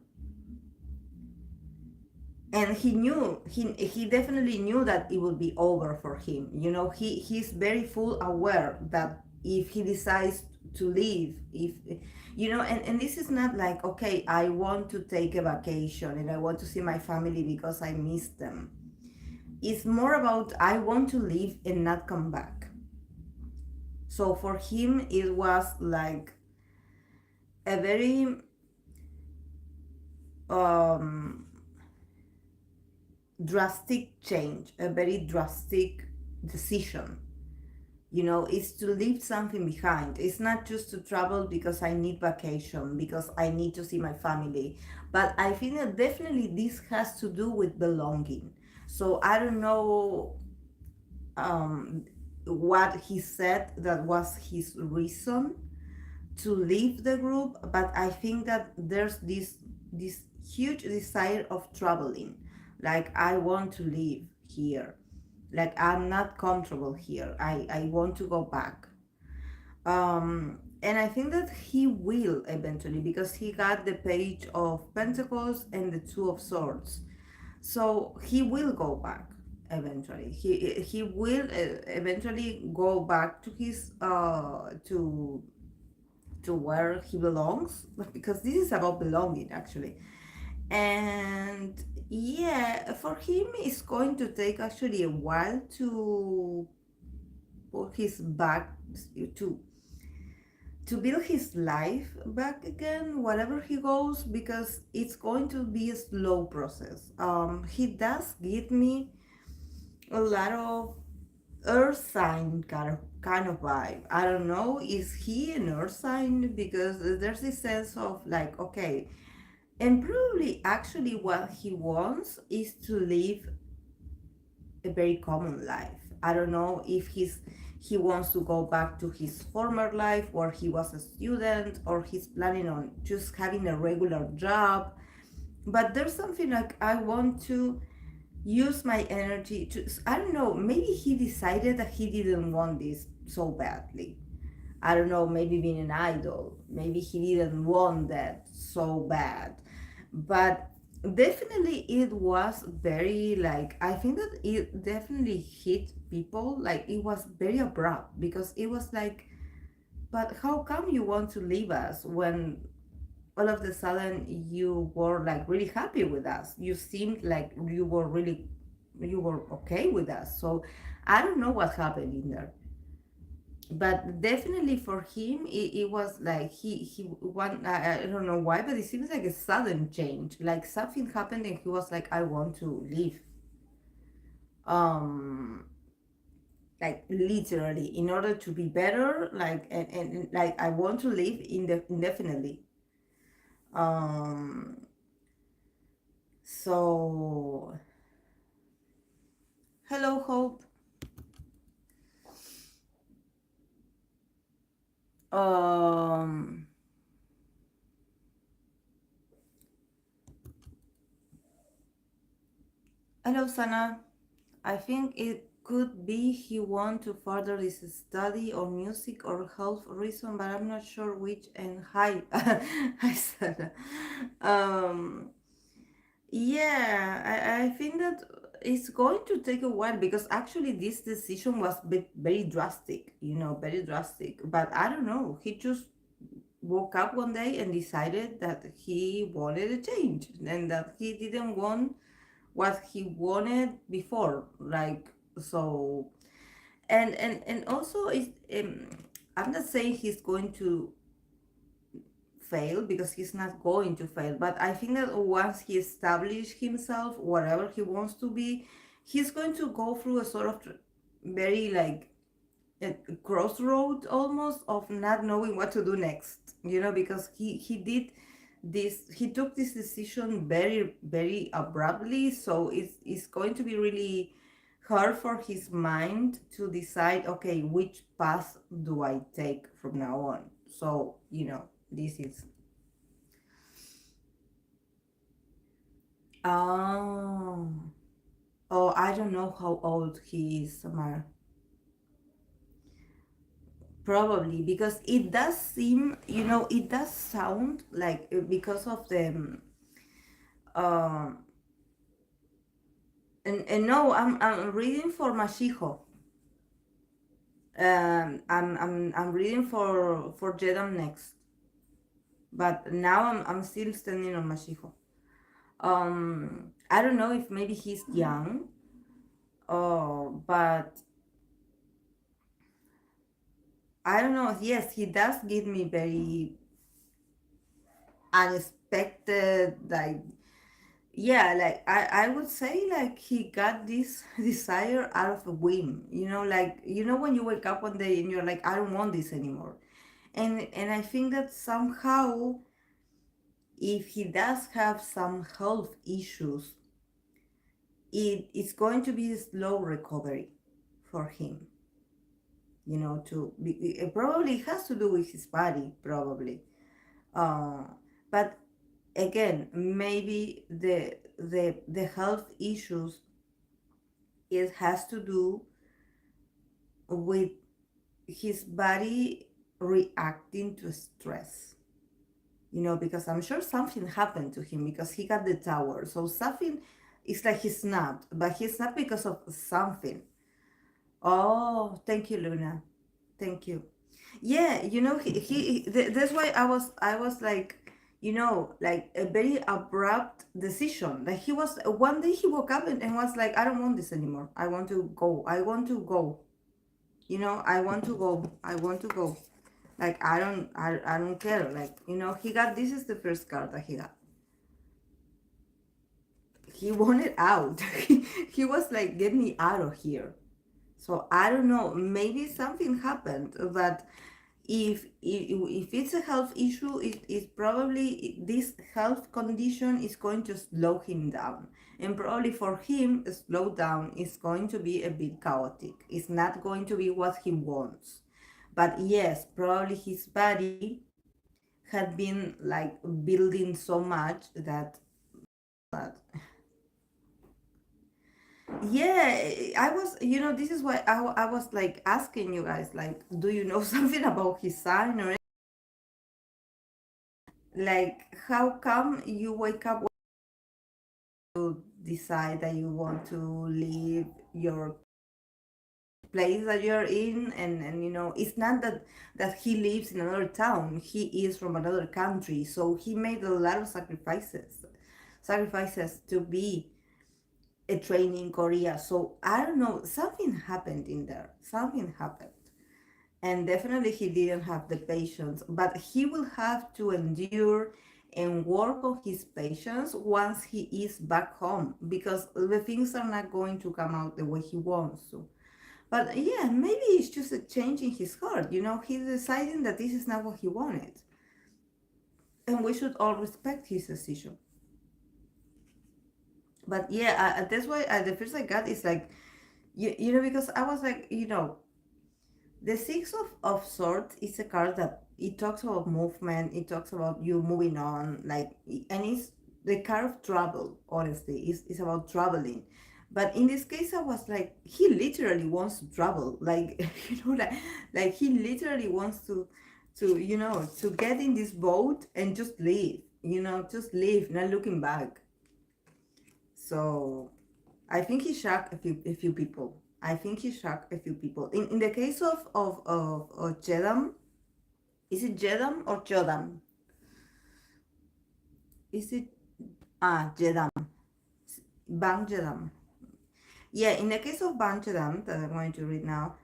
And he definitely knew that it would be over for him. You know, he's very full aware that if he decides to leave, if you know, and this is not like, okay, I want to take a vacation and I want to see my family because I miss them. It's more about I want to leave and not come back. So for him it was like a very um drastic change, a very drastic decision. Is to leave something behind. It's not just to travel because I need vacation, because I need to see my family, but I think that definitely this has to do with belonging. So I don't know um, what he said that was his reason to leave the group, but I think that there's this huge desire of traveling. Like, I want to live here. Like, I'm not comfortable here. I want to go back. And I think that he will eventually, because he got the page of Pentacles and the Two of Swords. So he will go back eventually. He will eventually go back to his to where he belongs, because this is about belonging actually. And yeah, for him it's going to take actually a while to put his back to to build his life back again wherever he goes, because it's going to be a slow process. He does give me a lot of earth sign kind of vibe. I don't know, is he an earth sign? Because there's this sense of like, okay, and probably actually what he wants is to live a very common life. I don't know if he wants to go back to his former life where he was a student, or he's planning on just having a regular job. But there's something like, I want to use my energy to, I don't know, maybe he decided that he didn't want this so badly. I don't know, maybe being an idol, maybe he didn't want that so bad. But definitely it was very, like, I think that it definitely hit people, like it was very abrupt, because it was like, but how come you want to leave us when all of a sudden you were like really happy with us? You seemed like you were okay with us. So I don't know what happened in there, but definitely for him it was like he one, I don't know why, but it seems like a sudden change, like something happened and he was like, I want to leave. um like literally, in order to be better, like, and like, I want to live indefinitely. um so hello, Hope. um Hello, Sana. I think it could be he want to further his study or music or health reason, but I'm not sure which. And hi, hi, Sana. Um, yeah, I think that it's going to take a while, because actually this decision was very drastic, very drastic. But I don't know, he just woke up one day and decided that he wanted a change, and that he didn't want what he wanted before, like, so. And also, I'm not saying he's going to fail, because he's not going to fail, but I think that once he established himself whatever he wants to be, he's going to go through a sort of very, like, a crossroad almost, of not knowing what to do next, because he took this decision very, very abruptly. So it's going to be really hard for his mind to decide, okay, which path do I take from now on. So, this is. Oh, oh, I don't know how old he is, Samara. Probably, because it does seem, it does sound like, because of the um and no, I'm reading for Mashiho. I'm reading for Jedam next, but now I'm still standing on Mashiho. I don't know if maybe he's young. Oh, but I don't know. Yes, he does give me very unexpected, like, yeah, like I would say like he got this desire out of a whim, like when you wake up one day and you're like, I don't want this anymore. And I think that somehow, if he does have some health issues, it's going to be a slow recovery for him. To be, it probably has to do with his body, probably. uh but again, maybe the health issues, it has to do with his body reacting to stress, because I'm sure something happened to him because he got the tower. So something, it's like he snapped, but he snapped because of something. Oh, thank you, Luna. Thank you. Yeah, that's why I was like, like a very abrupt decision. Like he was one day he woke up and was like, I don't want this anymore. I want to go. I want to go. I want to go. I want to go. Like I don't care. Like, he got, this is the first card that he got. He wanted out. He was like, get me out of here. So I don't know. Maybe something happened, but if it's a health issue, it's probably this health condition is going to slow him down. And probably for him, a slow down is going to be a bit chaotic. It's not going to be what he wants. But yes, probably his body had been like building so much that yeah, I was, this is why I was like asking you guys, like, do you know something about his sign, or like how come you wake up to decide that you want to leave your place that you're in, and it's not that he lives in another town, he is from another country, so he made a lot of sacrifices to be a trainee in Korea. So I don't know, something happened in there, something happened. And definitely he didn't have the patience, but he will have to endure and work on his patience once he is back home, because the things are not going to come out the way he wants to. But yeah, maybe it's just a change in his heart. He's deciding that this is not what he wanted, and we should all respect his decision. But yeah, that's why the first I got is like, because I was like, the Six of Swords is a card that it talks about movement, it talks about you moving on, like, and it's the card of travel, honestly. It's about traveling. But in this case, I was like, he literally wants to travel. Like, like he literally wants to get in this boat and just leave, just leave, not looking back. So I think he shocked a few people. I think he shocked a few people. In the case of Jedam, is it Jedam or Jodam? Is it Jedam? Bang Jedam. Yeah, in the case of Bang Jedam that I'm going to read now,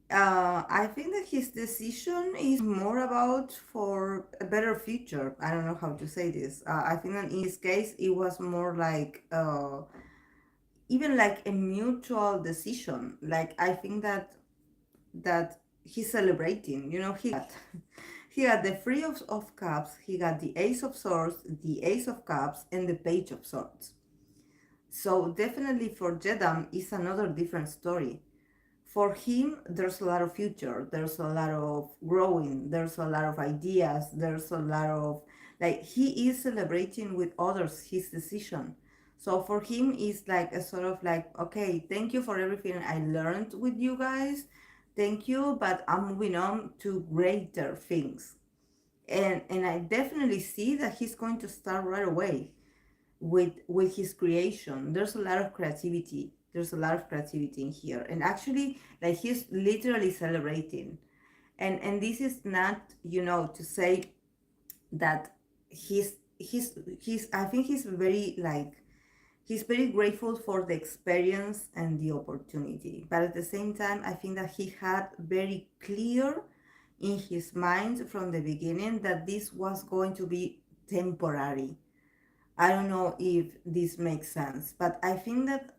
I think that his decision is more about for a better future. I don't know how to say this. I think that in his case it was more like even like a mutual decision. Like I think that he's celebrating. He got the Three of Cups, he got the Ace of Swords, the Ace of Cups, and the Page of Swords. So definitely for Jedam is another different story. For him, there's a lot of future, there's a lot of growing, there's a lot of ideas, there's a lot of, like, he is celebrating with others his decision. So for him it's like a sort of like, okay, thank you for everything I learned with you guys, thank you, but I'm moving on to greater things. And I definitely see that he's going to start right away with his creation. There's a lot of creativity, there's a lot of creativity in here, and actually, like, he's literally celebrating. And this is not, to say that he's I think he's very, like, he's very grateful for the experience and the opportunity, but at the same time I think that he had very clear in his mind from the beginning that this was going to be temporary. I don't know if this makes sense, but I think that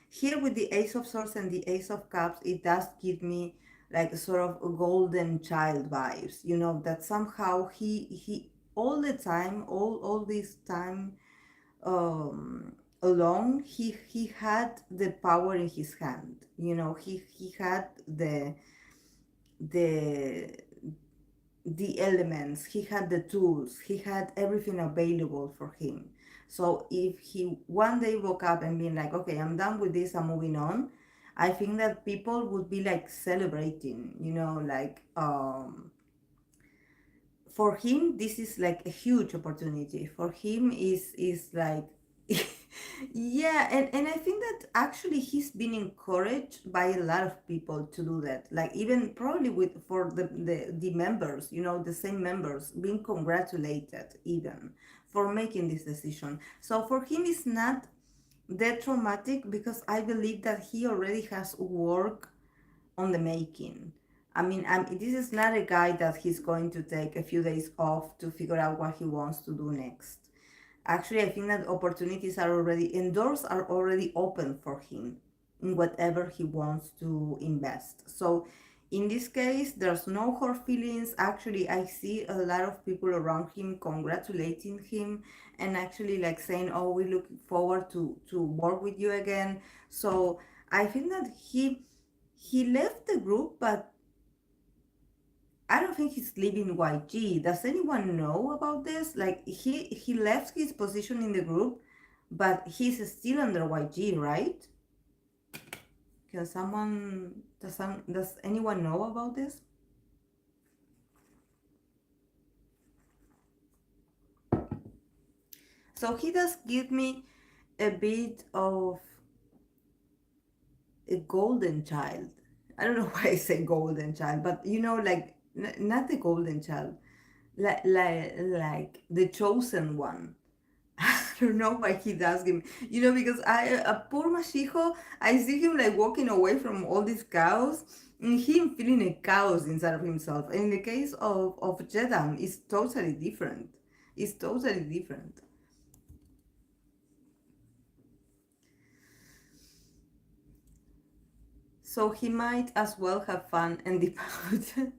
here with the Ace of Swords and the Ace of Cups, it does give me like sort of a golden child vibes. You know that somehow he all the time, all this time, um, alone, he had the power in his hand. You know, he had the the elements, he had the tools, he had everything available for him. So if he one day woke up and being like, okay, I'm done with this, I'm moving on, I think that people would be like celebrating, you know, like for him this is like a huge opportunity for him is like yeah, and I think that actually he's been encouraged by a lot of people to do that, like even probably with for the members, you know, the same members being congratulated even for making this decision. So for him it's not that traumatic because I believe that he already has work on the making. I mean, this is not a guy that he's going to take a few days off to figure out what he wants to do next. Actually, I think that opportunities are already, and doors are already open for him in whatever he wants to invest. So, in this case, there's no hard feelings. Actually, I see a lot of people around him congratulating him and actually like saying, "Oh, we look forward to work with you again." So, I think that he left the group, but I don't think he's leaving YG. Does anyone know about this? Like he left his position in the group, but he's still under YG, right? Can someone does anyone know about this? So he does give me a bit of a golden child. I don't know why I say golden child, but you know, like not the golden child, like the chosen one. I don't know why he does him. You know, because poor Mashijo, I see him like walking away from all this chaos, and him feeling a chaos inside of himself. And in the case of Jedam, it's totally different. It's totally different. So he might as well have fun and dip out.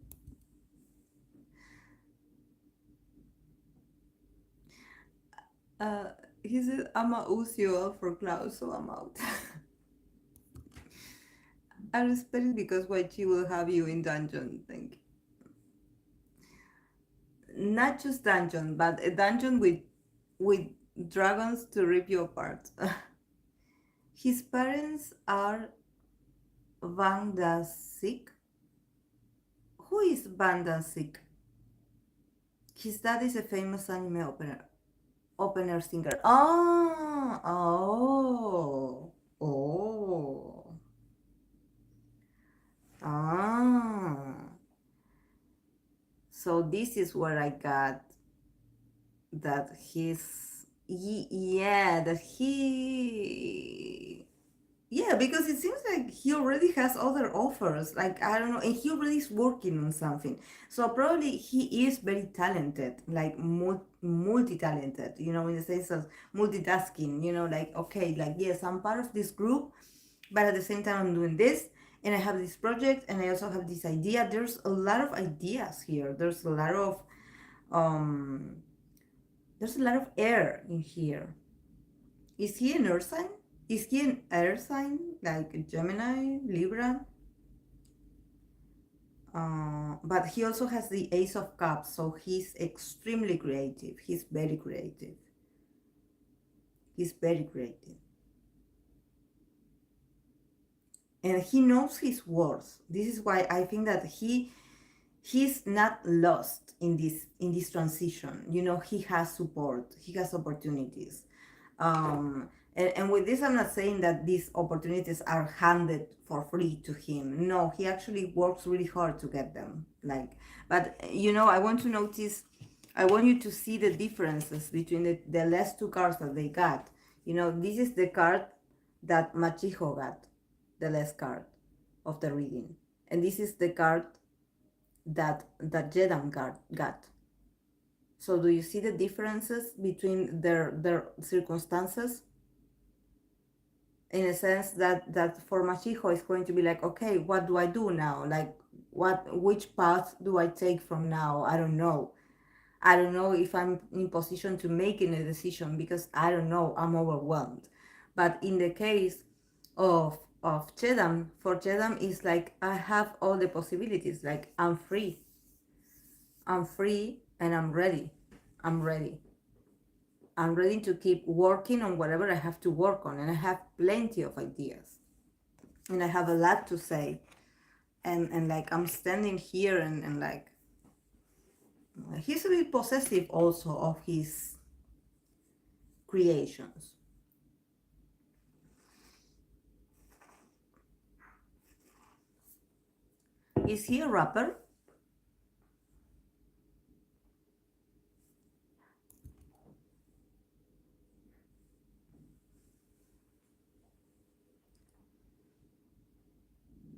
uh, he said, I'm a Ucio for Klaus, so I'm out. I respect it because YG will have you in dungeon. Thank you. Not just dungeon, but a dungeon with dragons to rip you apart. His parents are Vanda Sik. Who is Vanda Sik? His dad is a famous anime opener singer. Oh, oh, oh, ah. So this is where I got that yeah, that he yeah, because it seems like he already has other offers. Like, I don't know, and he already is working on something. So probably he is very talented, like multi-talented, you know, in the sense of multitasking, you know, like, okay, like, yes, I'm part of this group, but at the same time, I'm doing this, and I have this project, and I also have this idea. There's a lot of ideas here. Um, there's a lot of air in here. Is he an earth sign? Is he an air sign like Gemini, Libra? But he also has the Ace of Cups, so he's extremely creative. He's very creative. He's very creative. And he knows his worth. This is why I think that he's not lost in this transition. You know, he has support, he has opportunities. And with this, I'm not saying that these opportunities are handed for free to him. No, he actually works really hard to get them. Like, but you know, I want you to see the differences between the last two cards that they got. You know, this is the card that Machijo got, the last card of the reading, and this is the card that Jedam got. So do you see the differences between their circumstances? In a sense that for Machiko is going to be like, okay, what do I do now? Like, which path do I take from now? I don't know. I don't know if I'm in position to making a decision because I don't know. I'm overwhelmed. But in the case of Chedam, for Chedam is like I have all the possibilities. Like I'm free. I'm free and I'm ready. I'm ready. I'm ready to keep working on whatever I have to work on, and I have plenty of ideas, and I have a lot to say, and like I'm standing here and like he's a bit possessive also of his creations. Is he a rapper?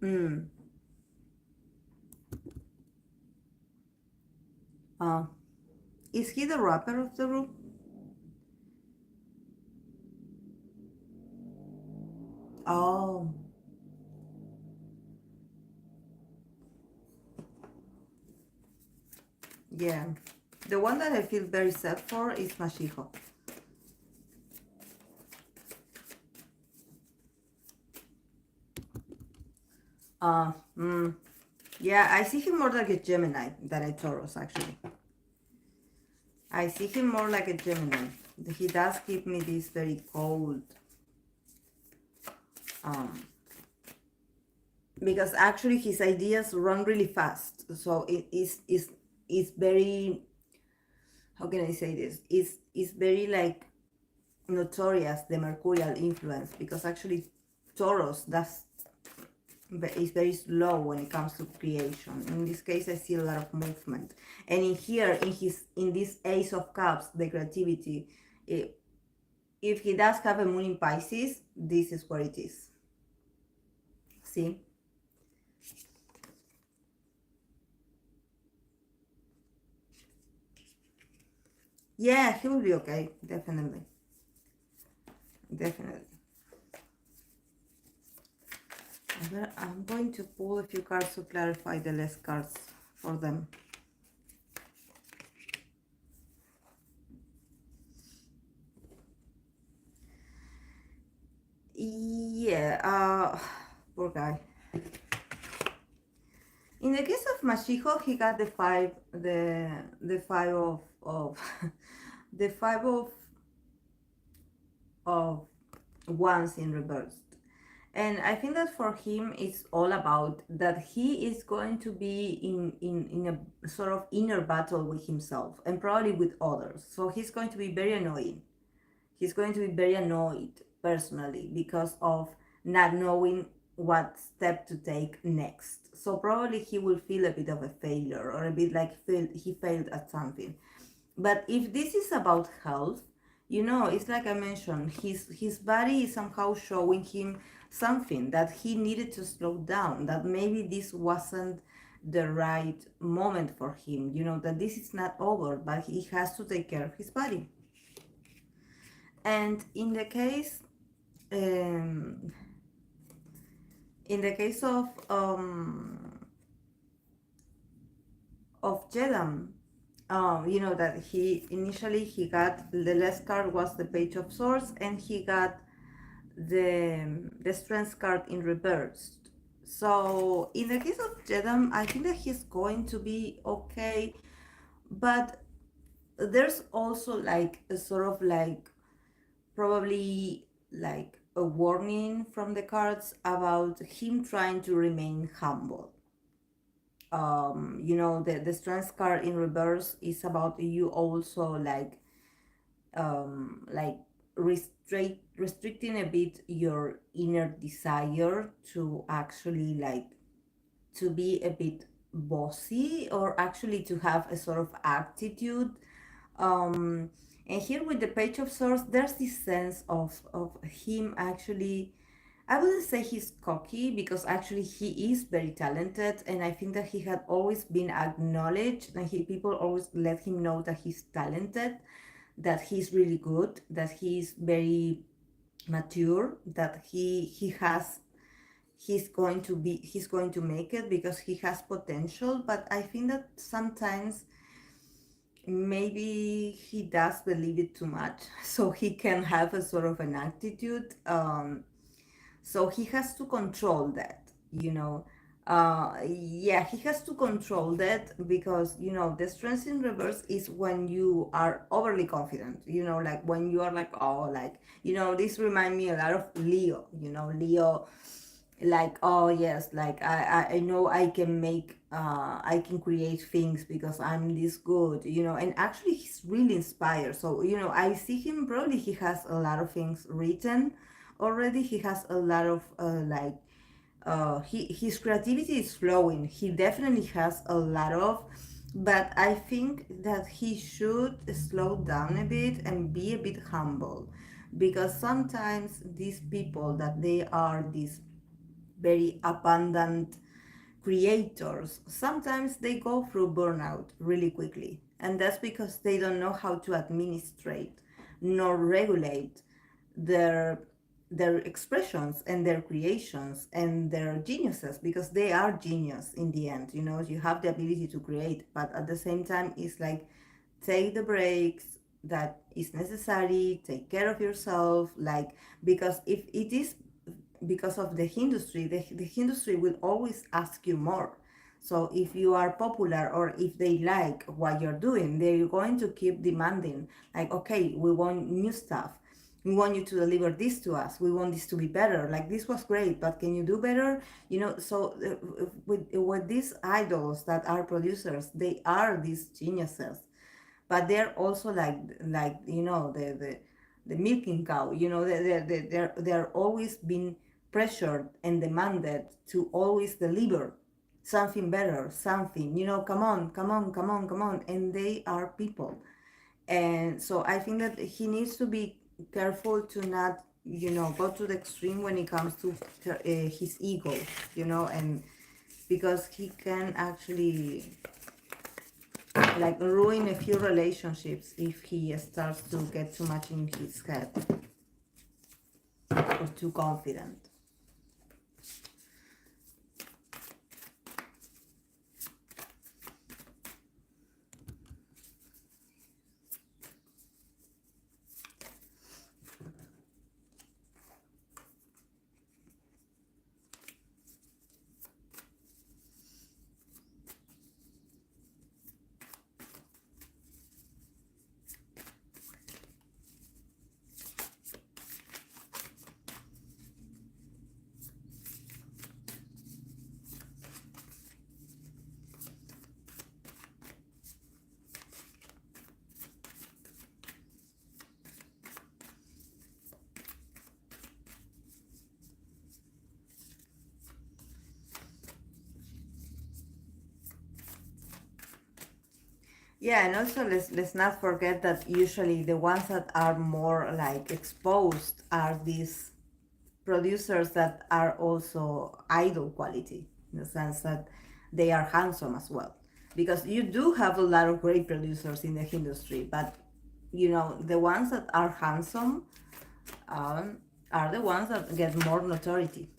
Mm. Uh, is he the rapper of the group? Oh, yeah. The one that I feel very sad for is Mashiko. Uh, mm, yeah, I see him more like a Gemini than a Taurus, actually. I see him more like a Gemini. He does give me this very cold, um, because actually his ideas run really fast. So is very, how can I say this? Is very like notorious the Mercurial influence, because actually Taurus does is very slow when it comes to creation. In this case, I see a lot of movement, and in here, in this Ace of Cups, the creativity. If he does have a moon in Pisces, this is where it is. See? Yeah, he will be okay. Definitely. Definitely. I'm going to pull a few cards to clarify the less cards for them. Yeah, poor guy. In the case of Mashiko, he got the five of the five of wands in reverse. And I think that for him it's all about that he is going to be in a sort of inner battle with himself and probably with others. So he's going to be very annoying. He's going to be very annoyed personally because of not knowing what step to take next. So probably he will feel a bit of a failure, or a bit like he failed at something. But if this is about health, it's like I mentioned, his body is somehow showing him something that he needed to slow down, that maybe this wasn't the right moment for him, that this is not over, but he has to take care of his body. And um, in the case of Jedam, that he got the last card was the Page of Swords, and he got the Strength card in reverse. So in the case of Jedam, I think that he's going to be okay, but there's also like a sort of like probably like a warning from the cards about him trying to remain humble. The strength card in reverse is about you also like restricting a bit your inner desire to actually like to be a bit bossy, or actually to have a sort of attitude. And here with the Page of Swords, there's this sense of him actually I wouldn't say he's cocky because actually he is very talented, and I think that he had always been acknowledged, and people always let him know that he's talented, that he's really good, that he's very mature, that he's going to make it because he has potential. But I think that sometimes maybe he does believe it too much, so he can have a sort of an attitude. So he has to control that, you know. Yeah, he has to control that because, the strength in reverse is when you are overly confident, like when you are like, oh, like, this remind me a lot of Leo, Leo, like, oh yes, like I know I can make I can create things because I'm this good, and actually he's really inspired. So, I see him, probably he has a lot of things written already. He has a lot of like his creativity is flowing. He definitely has a lot of, but I think that he should slow down a bit and be a bit humble, because sometimes these people that they are these very abundant creators, sometimes they go through burnout really quickly. And that's because they don't know how to administrate nor regulate their their expressions and their creations and their geniuses, because they are genius in the end. You have the ability to create, but at the same time it's like, take the breaks that is necessary, take care of yourself, like, because if it is because of the industry, the industry will always ask you more. So if you are popular, or if they like what you're doing, they're going to keep demanding, like, okay, we want new stuff, we want you to deliver this to us, we want this to be better, like, this was great, but can you do better? So with these idols that are producers, they are these geniuses, but they're also like the milking cow. They're always being pressured and demanded to always deliver something better, something, come on, come on, come on, come on, and they are people. And so I think that he needs to be careful to not, go to the extreme when it comes to his ego, and because he can actually like ruin a few relationships if he starts to get too much in his head or too confident. Yeah, and also let's not forget that usually the ones that are more like exposed are these producers that are also idol quality, in the sense that they are handsome as well. Because you do have a lot of great producers in the industry, but the ones that are handsome um, are the ones that get more notoriety,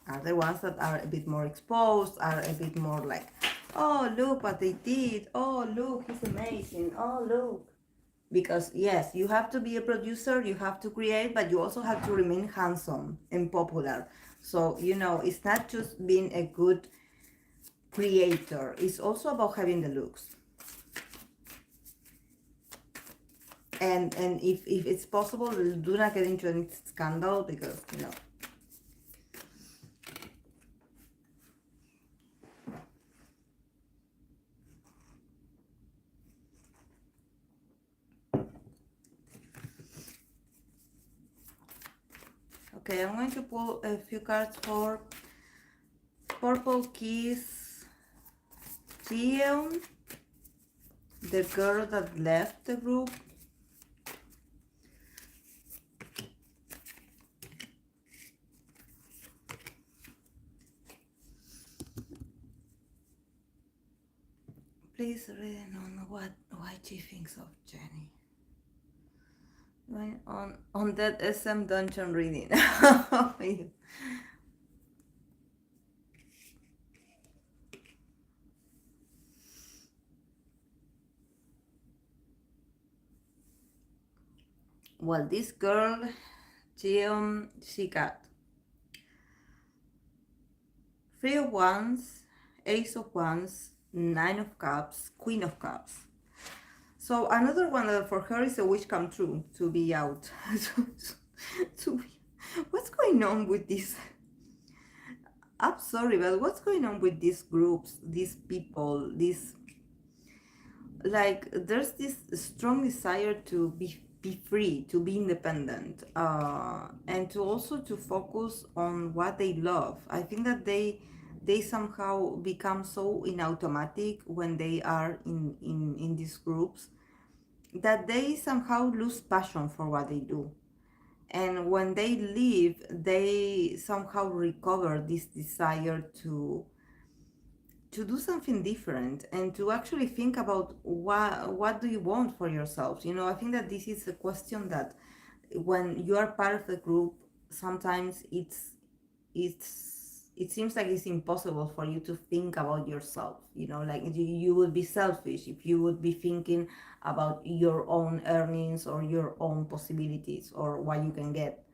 are the ones that are a bit more exposed, are a bit more like, oh, look what they did, oh, look, he's amazing, oh, look. Because yes, you have to be a producer, you have to create, but you also have to remain handsome and popular. So, it's not just being a good creator, it's also about having the looks. And if it's possible, do not get into any scandal, because Okay, I'm going to pull a few cards for Purple Kiss Teal, the girl that left the group, is written on what she thinks of Jenny. Right on that SM dungeon reading. Well, this girl, she got Three of Wands, Ace of Wands, Nine of Cups, Queen of Cups. So another one for her is a wish come true to be out. to be, what's going on with this? I'm sorry, but what's going on with these groups, these people, these like there's this strong desire to be free, to be independent, and to also to focus on what they love. I think that they somehow become so in automatic when they are in these groups that they somehow lose passion for what they do, and when they leave they somehow recover this desire to do something different and to actually think about what do you want for yourself. I think that this is a question that when you are part of the group, sometimes it seems like it's impossible for you to think about yourself. Like you would be selfish if you would be thinking about your own earnings or your own possibilities or what you can get.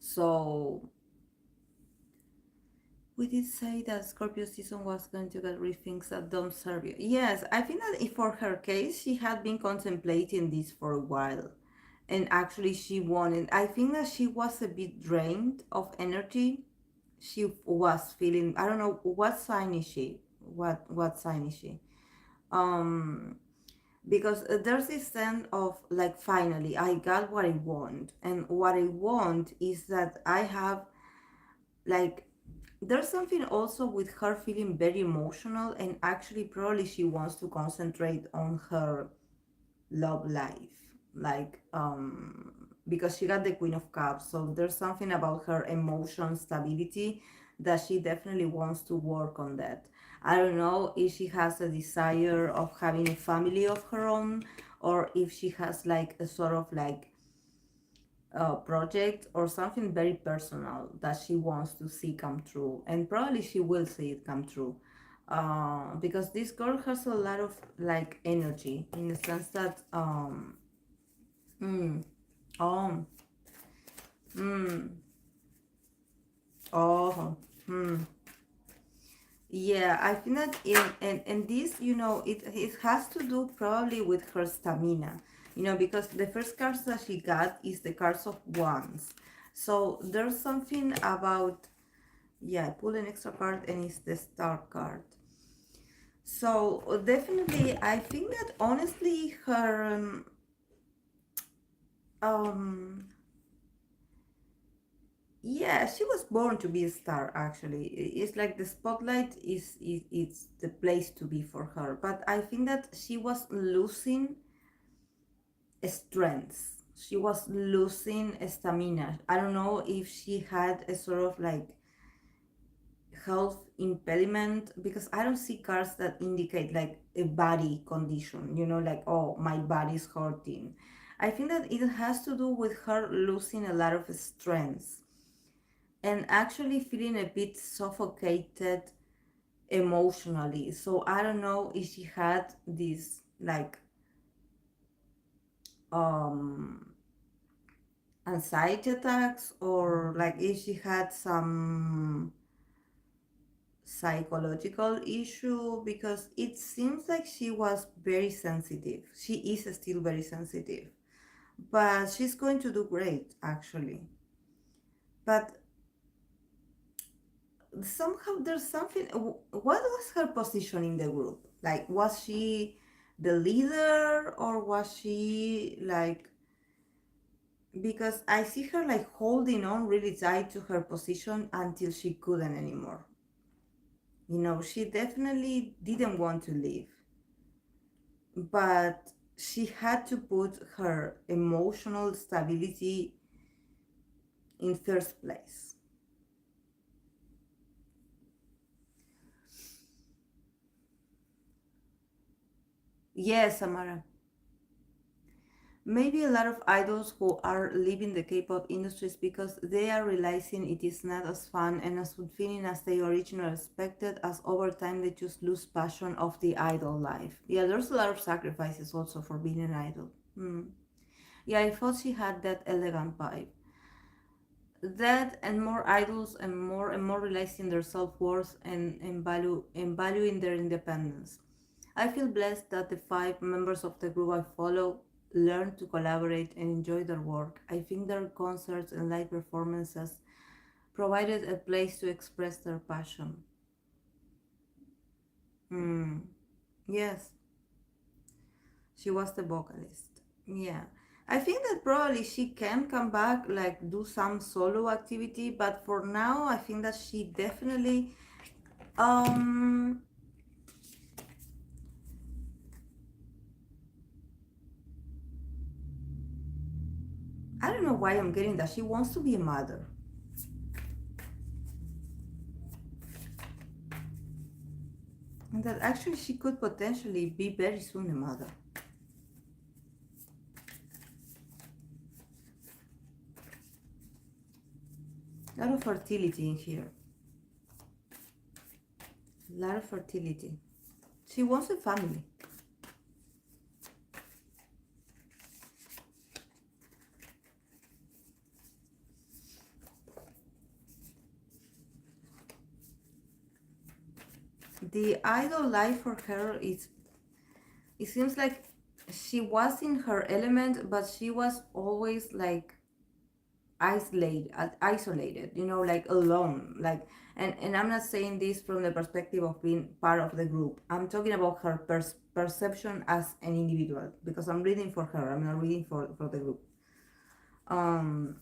So we did say that Scorpio season was going to get rid things that don't serve you. Yes, I think that if for her case, she had been contemplating this for a while. And actually, she wanted, I think that she was a bit drained of energy. She was feeling, I don't know, what sign is she? What sign is she? Um, because there's this sense of like, finally, I got what I want. And what I want is that I have like there's something also with her feeling very emotional, and actually probably she wants to concentrate on her love life, like because she got the Queen of Cups, so there's something about her emotion stability that she definitely wants to work on that. I don't know if she has a desire of having a family of her own, or if she has like a sort of like project or something very personal that she wants to see come true, and probably she will see it come true, because this girl has a lot of like energy in the sense that mm, oh mm, oh hmm. Yeah, I think that and this, it has to do probably with her stamina, because the first cards that she got is the cards of wands. So there's something about, yeah, I pulled an extra card and it's the star card. So definitely, I think that honestly, her um yeah, she was born to be a star. Actually, it's like the spotlight is it's the place to be for her. But I think that she was losing strength. She was losing stamina. I don't know if she had a sort of like health impediment, because I don't see cards that indicate like a body condition, like, oh, my body's hurting. I think that it has to do with her losing a lot of strength and actually feeling a bit suffocated emotionally. So I don't know if she had this like um anxiety attacks, or like if she had some psychological issue, because it seems like she was very sensitive. She is still very sensitive, but she's going to do great actually. But somehow there's something. What was her position in the group? Like, was she the leader, or was she like, because I see her like holding on really tight to her position until she couldn't anymore. She definitely didn't want to leave, but she had to put her emotional stability in first place. Yes, Samara. Maybe a lot of idols who are leaving the K-pop industries because they are realizing it is not as fun and as fulfilling as they originally expected, as over time they just lose passion of the idol life. Yeah, there's a lot of sacrifices also for being an idol. Hmm. Yeah, I thought she had that elegant vibe. That and more idols and more realizing their self-worth and valuing their independence. I feel blessed that the five members of the group I follow learn to collaborate and enjoy their work. I think their concerts and live performances provided a place to express their passion. Hmm. Yes, she was the vocalist. Yeah. I think that probably she can come back, like do some solo activity, but for now, I think that she definitely, um, I don't know why I'm getting that. She wants to be a mother. And that actually she could potentially be very soon a mother. A lot of fertility in here. A lot of fertility. She wants a family. The idol life for her is, it seems like she was in her element, but she was always like isolated, like alone. Like, and I'm not saying this from the perspective of being part of the group. I'm talking about her perception as an individual because I'm reading for her. I'm not reading for the group. Um,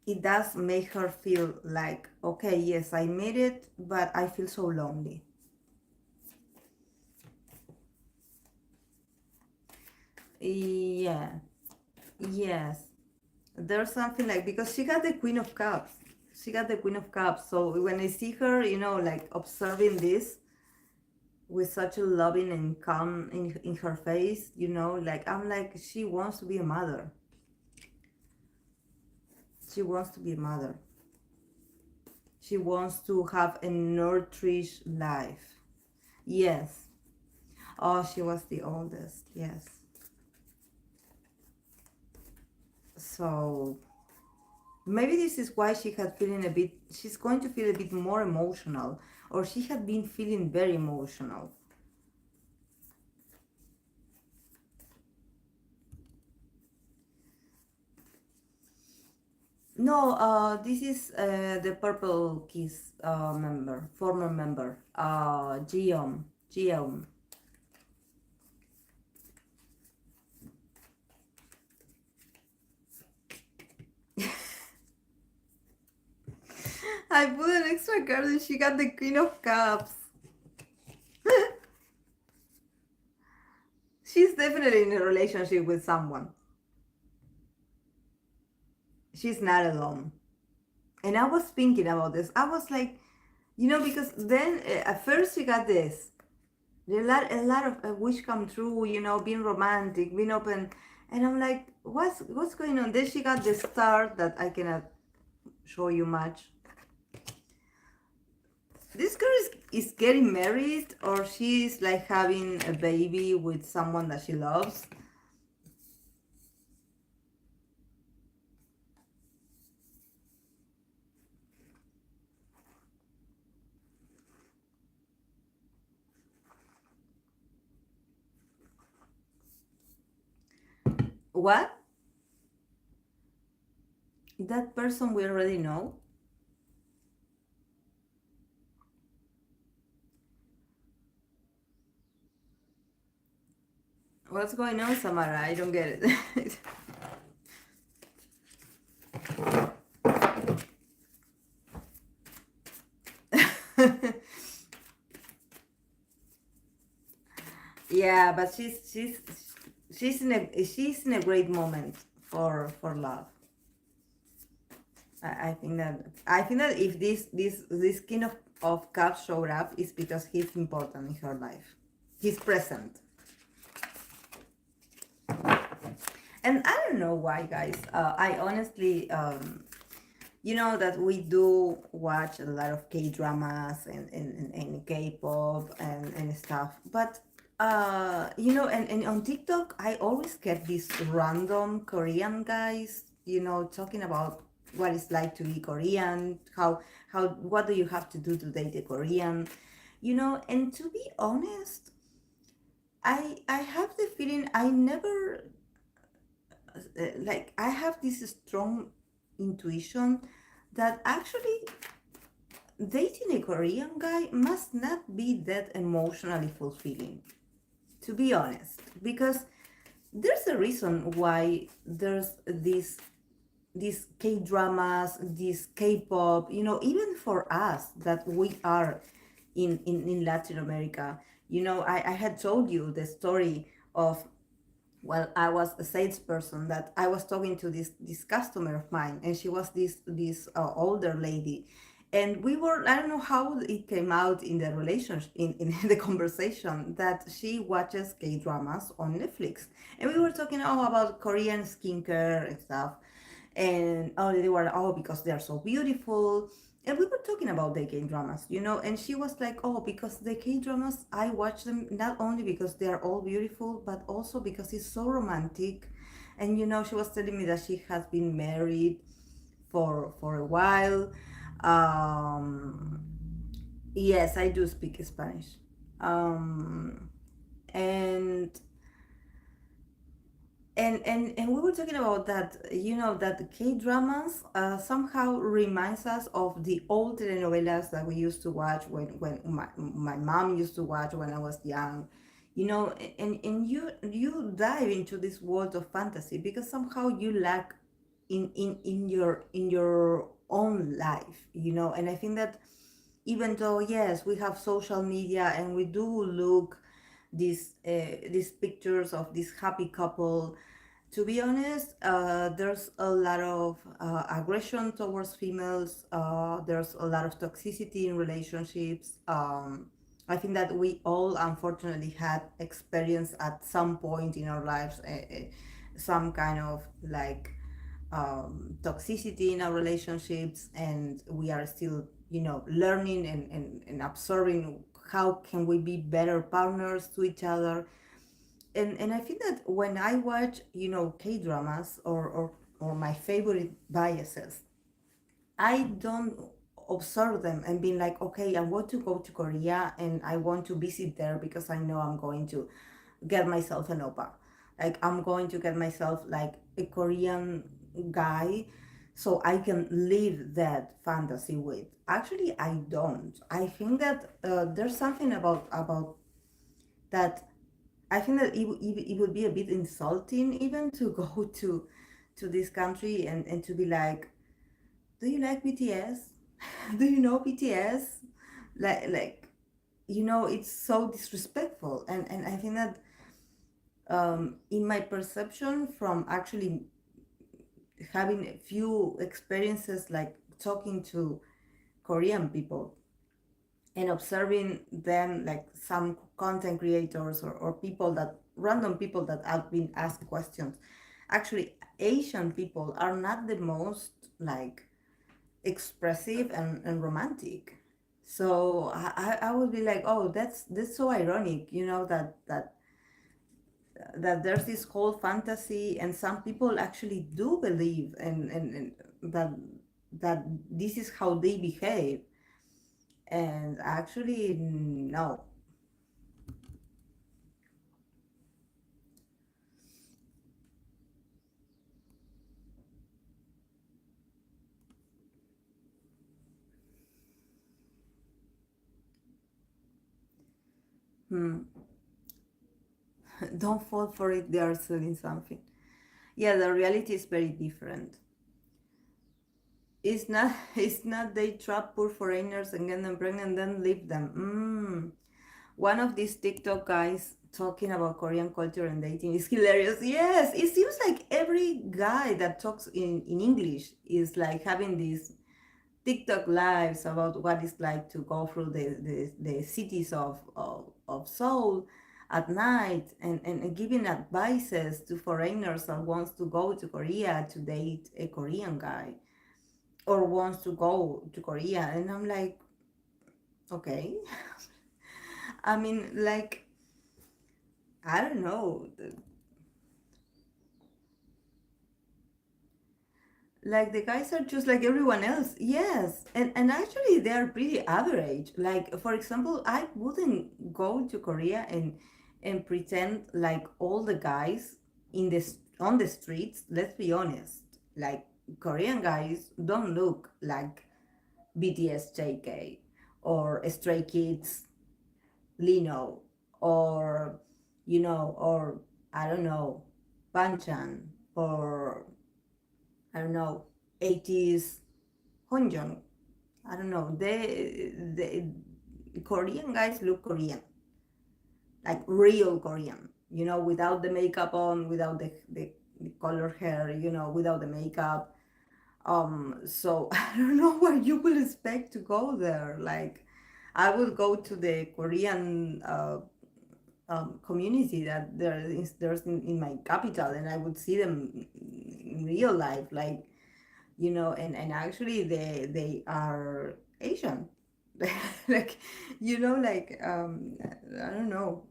it does make her feel like, okay, yes, I made it, but I feel so lonely. Yeah, yes. There's something like, because she got the Queen of Cups. She got the Queen of Cups. So when I see her, like observing this with such a loving and calm in her face, like I'm like, she wants to be a mother. She wants to be a mother. She wants to have a nourished life. Yes. Oh, she was the oldest. Yes. So maybe this is why she had feeling a bit, she's going to feel a bit more emotional, or she had been feeling very emotional. No, this is the Purple Kiss member, former member, Geom. Geom. I put an extra card and she got the Queen of Cups. She's definitely in a relationship with someone. She's not alone. And I was thinking about this. I was like, because then at first she got this. A lot of wish come true, being romantic, being open. And I'm like, what's going on? Then she got the star that I cannot show you much. This girl is getting married, or she's like having a baby with someone that she loves. What? That person we already know? What's going on, Samara? I don't get it. Yeah, but she's in a great moment for love. I think that if this king of cups showed up, is because he's important in her life. He's present. And I don't know why, guys. I honestly, you know that we do watch a lot of K dramas and K pop and stuff. But you know, and on TikTok, I always get these random Korean guys, you know, talking about what it's like to be Korean, how what do you have to do to date a Korean, you know. And to be honest, I have the feeling I never like I have this strong intuition that actually dating a Korean guy must not be that emotionally fulfilling, to be honest, because there's a reason why there's these K dramas, this K pop, you know, even for us that we are in Latin America. You know, I had told you the story of, well, I was a salesperson that I was talking to this customer of mine, and she was this older lady, and we were, I don't know how it came out in the relationship in the conversation that she watches K dramas on Netflix, and we were talking about Korean skincare and stuff, and oh they were, oh, because they are so beautiful, and we were talking about the K dramas, you know, and she was like, oh, because the K dramas I watch them not only because they are all beautiful but also because it's so romantic. And you know, she was telling me that she has been married for a while. um yes, I do speak Spanish. um and and we were talking about that, you know, that the K dramas somehow reminds us of the old telenovelas that we used to watch when my mom used to watch when I was young, you know. And you dive into this world of fantasy because somehow you lack in your own life, you know. And I think that even though yes, we have social media and we do look these pictures of this happy couple, to be honest, there's a lot of aggression towards females. There's a lot of toxicity in relationships. I think that we all unfortunately had experienced at some point in our lives some kind of like toxicity in our relationships, and we are still, you know, learning and absorbing how can we be better partners to each other. And I think that when I watch, you know, K dramas or my favorite biases, I don't observe them and being like, okay, I want to go to Korea and I want to visit there because I know I'm going to get myself an oppa. Like I'm going to get myself like a Korean guy so I can live that fantasy with. Actually, I don't. I think that there's something about that. I think that it would be a bit insulting even to go to this country and to be like, do you like BTS? Do you know BTS? Like you know, it's so disrespectful. And I think that in my perception from actually having a few experiences like talking to Korean people and observing them, like some content creators or people that random people that have been asked questions, actually Asian people are not the most like expressive and romantic. So I would be like, oh, that's so ironic, you know, that there's this whole fantasy and some people actually do believe and that that this is how they behave, and actually no. Hmm. Don't fall for it, they are selling something. Yeah, the reality is very different. It's not it's not they trap poor foreigners and get them pregnant then leave them. One of these TikTok guys talking about Korean culture and dating is hilarious. Yes, it seems like every guy that talks in English is like having these TikTok lives about what it's like to go through the cities of Seoul. at night, and giving advices to foreigners that wants to go to Korea to date a Korean guy or wants to go to Korea. And I'm like, okay. I mean, like, I don't know. Like the guys are just like everyone else. Yes. And actually they are pretty average. Like for example, I wouldn't go to Korea and pretend like all the guys in this on the streets, let's be honest. Like Korean guys don't look like BTS JK or Stray Kids Lino or or I don't know, Banchan or I don't know, 80s Honjong. I don't know. The Korean guys look Korean, like real Korean. Without the makeup on, without the color hair. Without the makeup. So I don't know what you would expect to go there. Like, I would go to the Korean community that there's in my capital, and I would see them in real life. Like, and actually they are Asian. Like, like, I don't know.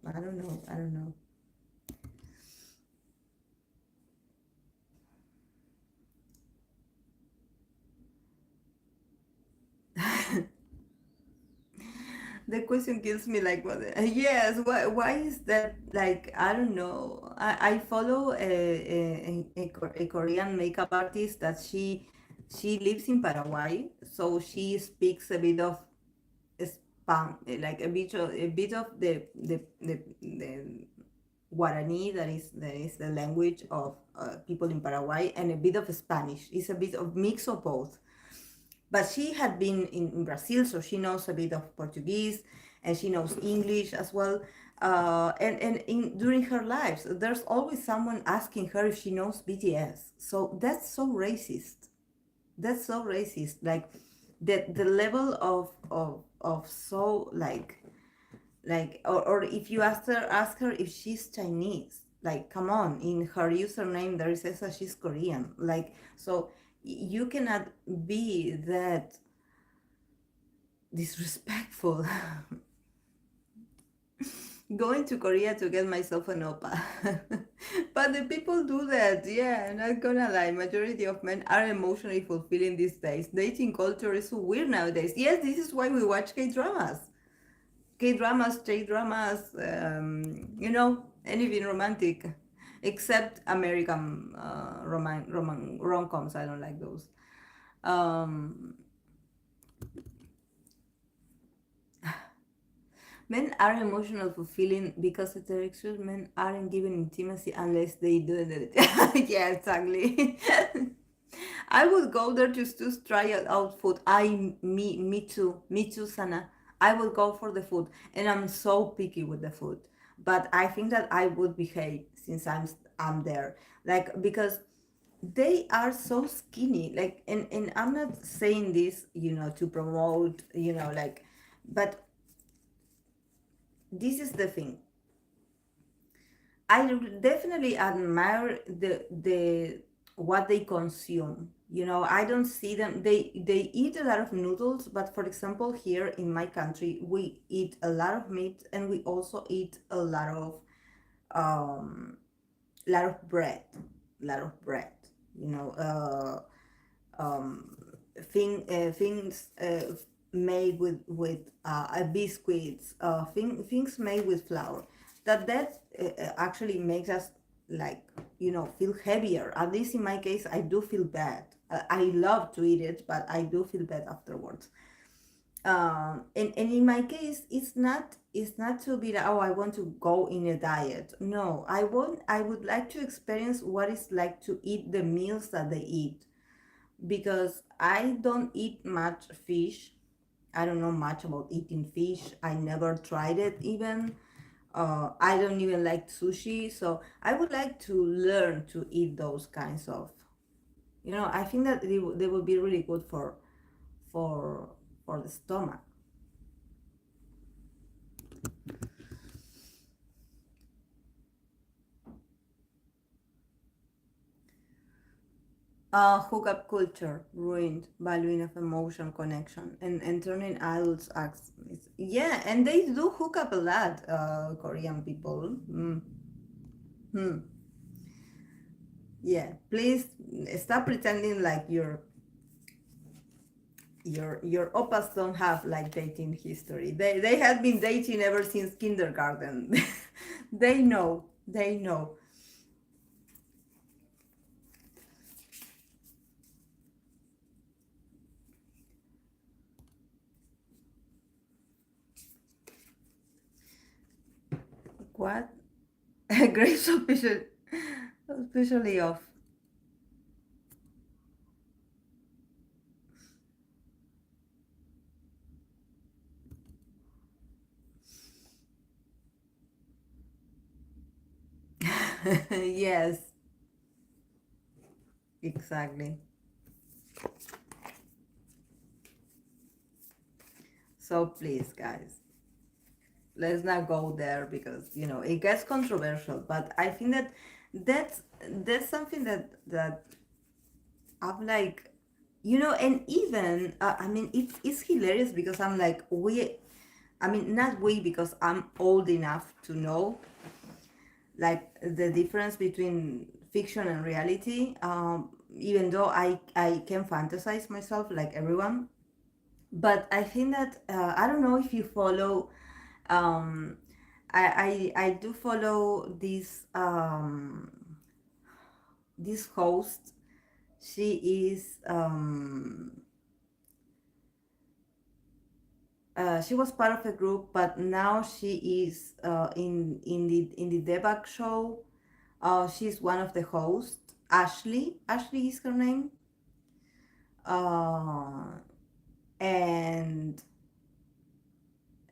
The question kills me, like, what? Yes, why is that? Like, I don't know. I follow a Korean makeup artist that she lives in Paraguay, so she speaks a bit of Span, like a bit of the Guarani, that is the language of people in Paraguay, and a bit of Spanish. It's a bit of mix of both. But she had been in Brazil, so she knows a bit of Portuguese, and she knows English as well. And during her lives, there's always someone asking her if she knows BTS. So that's so racist. That's so racist. Like, the level of so, or if you ask her if she's Chinese, like, come on, in her username there says that she's Korean. Like, so you cannot be that disrespectful. Going to Korea to get myself an oppa. But the people do that, yeah, not gonna lie. Majority of men are emotionally fulfilling these days. Dating culture is so weird nowadays. Yes, this is why we watch K-dramas. K-dramas, J-dramas, anything romantic, except American rom-coms. I don't like those. Um, Men are emotional fulfilling because heterosexual men aren't given intimacy unless they do it. Yeah, exactly. I would go there just to try out food. Me too, Sana. I would go for the food, and I'm so picky with the food. But I think that I would behave since I'm there, like, because they are so skinny. Like, and I'm not saying this, to promote, like, but this is the thing. I definitely admire the what they consume. I don't see them. They eat a lot of noodles, but for example, here in my country, we eat a lot of meat, and we also eat um lot of bread, lot of bread. You know, um, things made with biscuits, things made with flour. That actually makes us, like, feel heavier. At least in my case, I do feel bad. I love to eat it, but I do feel bad afterwards. And in my case, it's not to be like, oh, I want to go in a diet. No, I would like to experience what it's like to eat the meals that they eat, because I don't eat much fish. I don't know much about eating fish. I never tried it even. I don't even like sushi, so I would like to learn to eat those kinds of. I think that they would be really good for for the stomach. Hookup culture ruined valuing of emotion connection and turning adults acts. Yeah, and they do hook up a lot, Korean people. Hmm. Yeah, please stop pretending like your oppas don't have like dating history. They have been dating ever since kindergarten. They know. They know. What? Grapes officially off. Yes, exactly. So please, guys, let's not go there because it gets controversial. But I think that that's that's something that I'm like, and even I mean, it's hilarious because I'm like I mean, not we because I'm old enough to know like the difference between fiction and reality. Even though I can fantasize myself like everyone, but I think that I don't know if you follow. Um, I do follow this host. She is she was part of a group, but now she is in the debug show. She's one of the hosts. Ashley is her name. Uh, and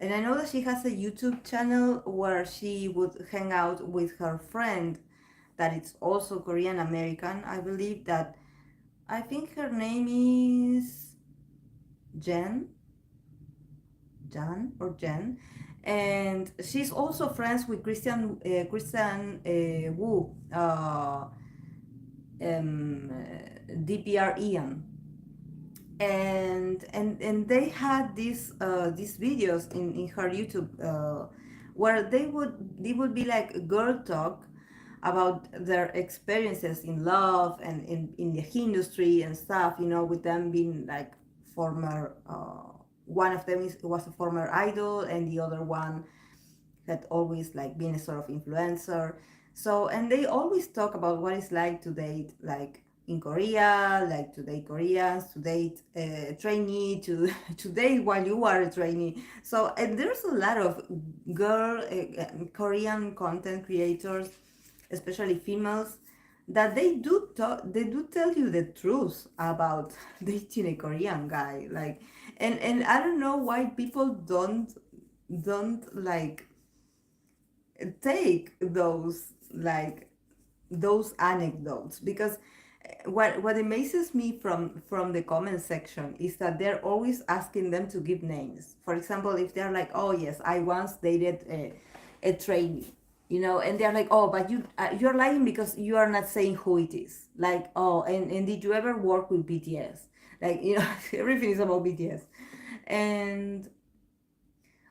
and I know that she has a YouTube channel where she would hang out with her friend that is also Korean American. I believe that I think her name is Jen, Jan or Jen, and she's also friends with Christian Wu, DPR Ian, and they had these videos in her YouTube where they would be like girl talk about their experiences in love and in the industry and stuff, with them being like former one of them was a former idol and the other one had always like been a sort of influencer. So, and they always talk about what it's like to date like in Korea, like to date Koreans, to date a trainee, to to date while you are a trainee. So, and there's a lot of girl Korean content creators, especially females, that they do tell you the truth about dating a Korean guy. Like, and I don't know why people don't like take those anecdotes, because what amazes me from the comment section is that they're always asking them to give names. For example, if they're like, oh yes, I once dated a trainee, and they're like, oh, but you're lying because you are not saying who it is. Like, oh, and did you ever work with BTS? Like, everything is about BTS. And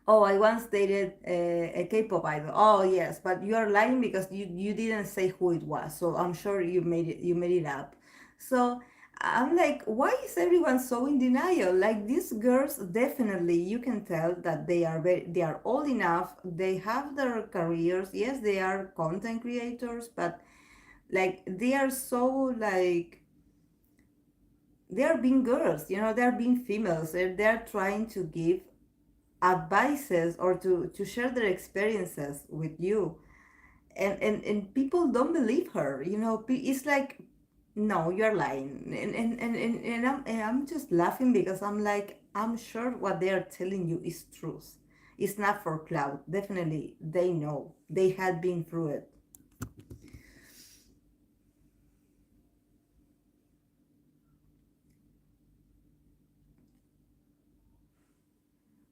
oh, I once dated a K-pop idol. Oh, yes, but you are lying because you didn't say who it was. So I'm sure you made it up. So I'm like, why is everyone so in denial? Like, these girls, definitely you can tell that they are old enough. They have their careers. Yes, they are content creators, but like they are so like they are being girls. They are being females. They're trying to give advices or to share their experiences with you, and people don't believe her. It's like, no, you're lying, and I'm just laughing because I'm like, I'm sure what they are telling you is truth. It's not for cloud. Definitely they know, they had been through it.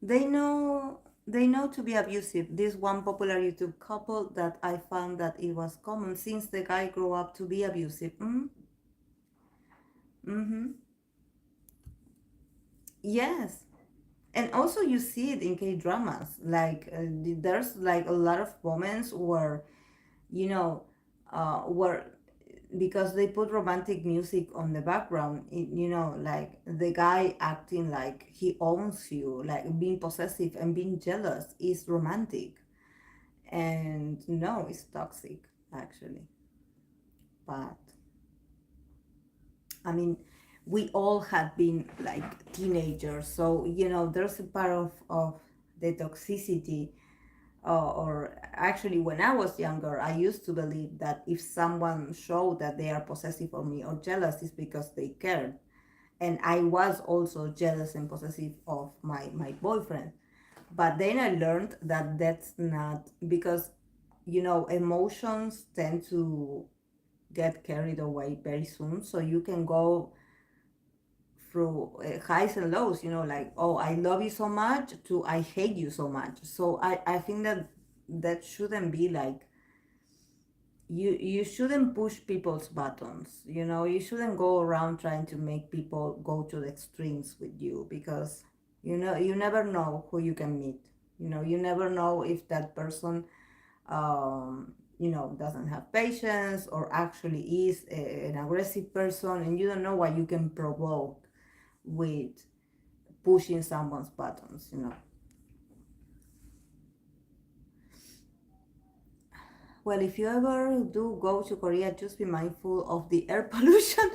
They know to be abusive. This one popular YouTube couple that I found that it was common since the guy grew up to be abusive. Mm-hmm. Yes. And also you see it in K dramas. Like there's like a lot of moments where you know where because they put romantic music on the background, like the guy acting like he owns you, like being possessive and being jealous is romantic, and no, it's toxic actually. But I mean, we all have been like teenagers, so there's a part of the toxicity. Or actually, when I was younger, I used to believe that if someone showed that they are possessive of me or jealous, it's because they cared. And I was also jealous and possessive of my boyfriend. But then I learned that that's not because, emotions tend to get carried away very soon. So you can go through highs and lows, like, oh, I love you so much to I hate you so much. So I think that that shouldn't be like, you shouldn't push people's buttons, you shouldn't go around trying to make people go to the extremes with you, because you never know who you can meet. You never know if that person doesn't have patience or actually is an aggressive person, and you don't know what you can provoke with pushing someone's buttons. Well, if you ever do go to Korea, just be mindful of the air pollution,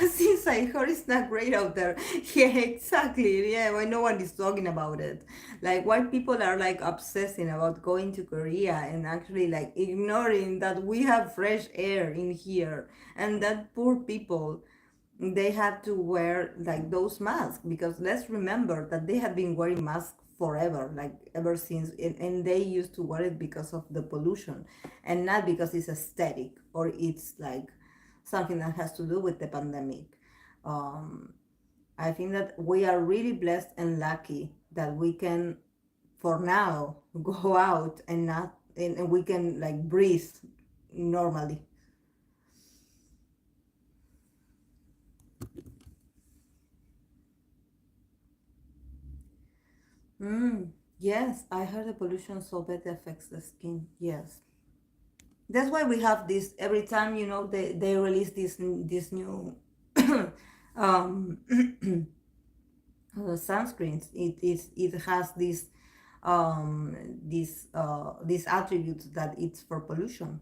since I heard it's not great out there. Yeah, exactly. Yeah, why no one is talking about it? Like, why people are like obsessing about going to Korea and actually like ignoring that we have fresh air in here, and that poor people, they have to wear like those masks, because let's remember that they have been wearing masks forever, like ever since, and they used to wear it because of the pollution, and not because it's aesthetic or it's like something that has to do with the pandemic. um, I think that we are really blessed and lucky that we can, for now, go out and not and we can like breathe normally. Mm, yes, I heard the pollution so bad affects the skin. Yes, that's why we have this every time, they release this new um, sunscreens. It has this attribute that it's for pollution.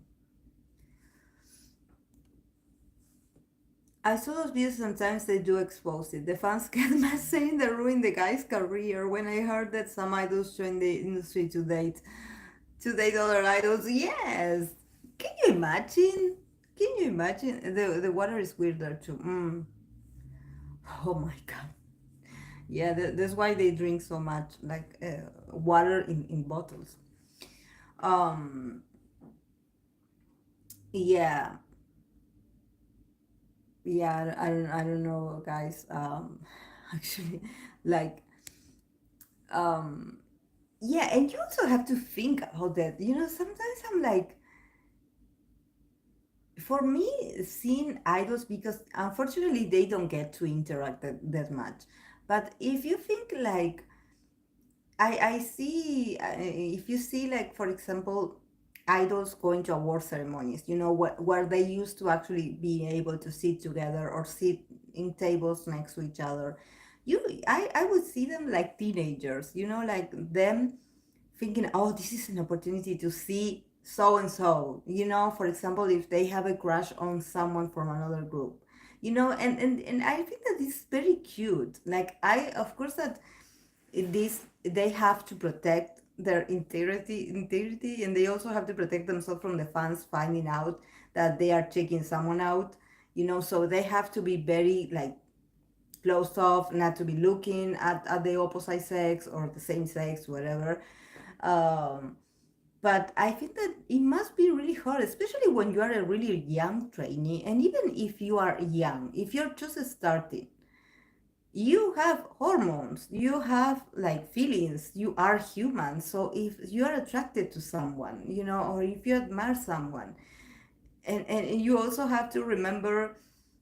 I saw those videos. Sometimes they do expose it. The fans get mad saying they ruined the guy's career. When I heard that some idols joined the industry to date other idols. Yes. Can you imagine? Can you imagine? The water is weird there too. Oh my god. Yeah, that's why they drink so much, like water in bottles. Um, yeah, yeah. I don't know, guys. Actually, like, um, yeah, and you also have to think about that. Sometimes I'm like, for me, seeing idols, because unfortunately they don't get to interact that much. But if you think like, I see, if you see, like, for example, idols going to award ceremonies, where they used to actually be able to sit together or sit in tables next to each other. I would see them like teenagers, like them thinking, oh, this is an opportunity to see so and so. For example, if they have a crush on someone from another group, and I think that is very cute. Like, of course, that this they have to protect their integrity, and they also have to protect themselves from the fans finding out that they are checking someone out. So they have to be very like closed off, not to be looking at the opposite sex or the same sex, whatever. um, but I think that it must be really hard, especially when you are a really young trainee, and even if you are young, if you're just starting, you have hormones, you have like feelings, you are human. So if you are attracted to someone, or if you admire someone, and you also have to remember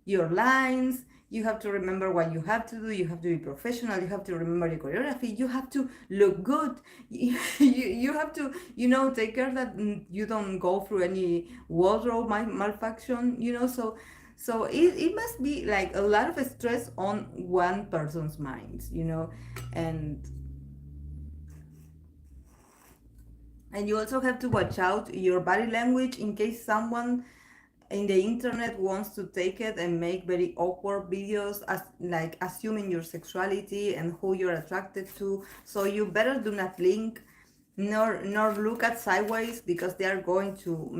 your lines, You have to remember what you have to do. You have to be professional. You have to remember the choreography. You have to look good. You have to, take care that you don't go through any wardrobe malfunction, so it must be like a lot of stress on one person's mind, and you also have to watch out your body language in case someone in the internet wants to take it and make very awkward videos, as like assuming your sexuality and who you're attracted to. So you better do not link nor look at sideways, because they are going to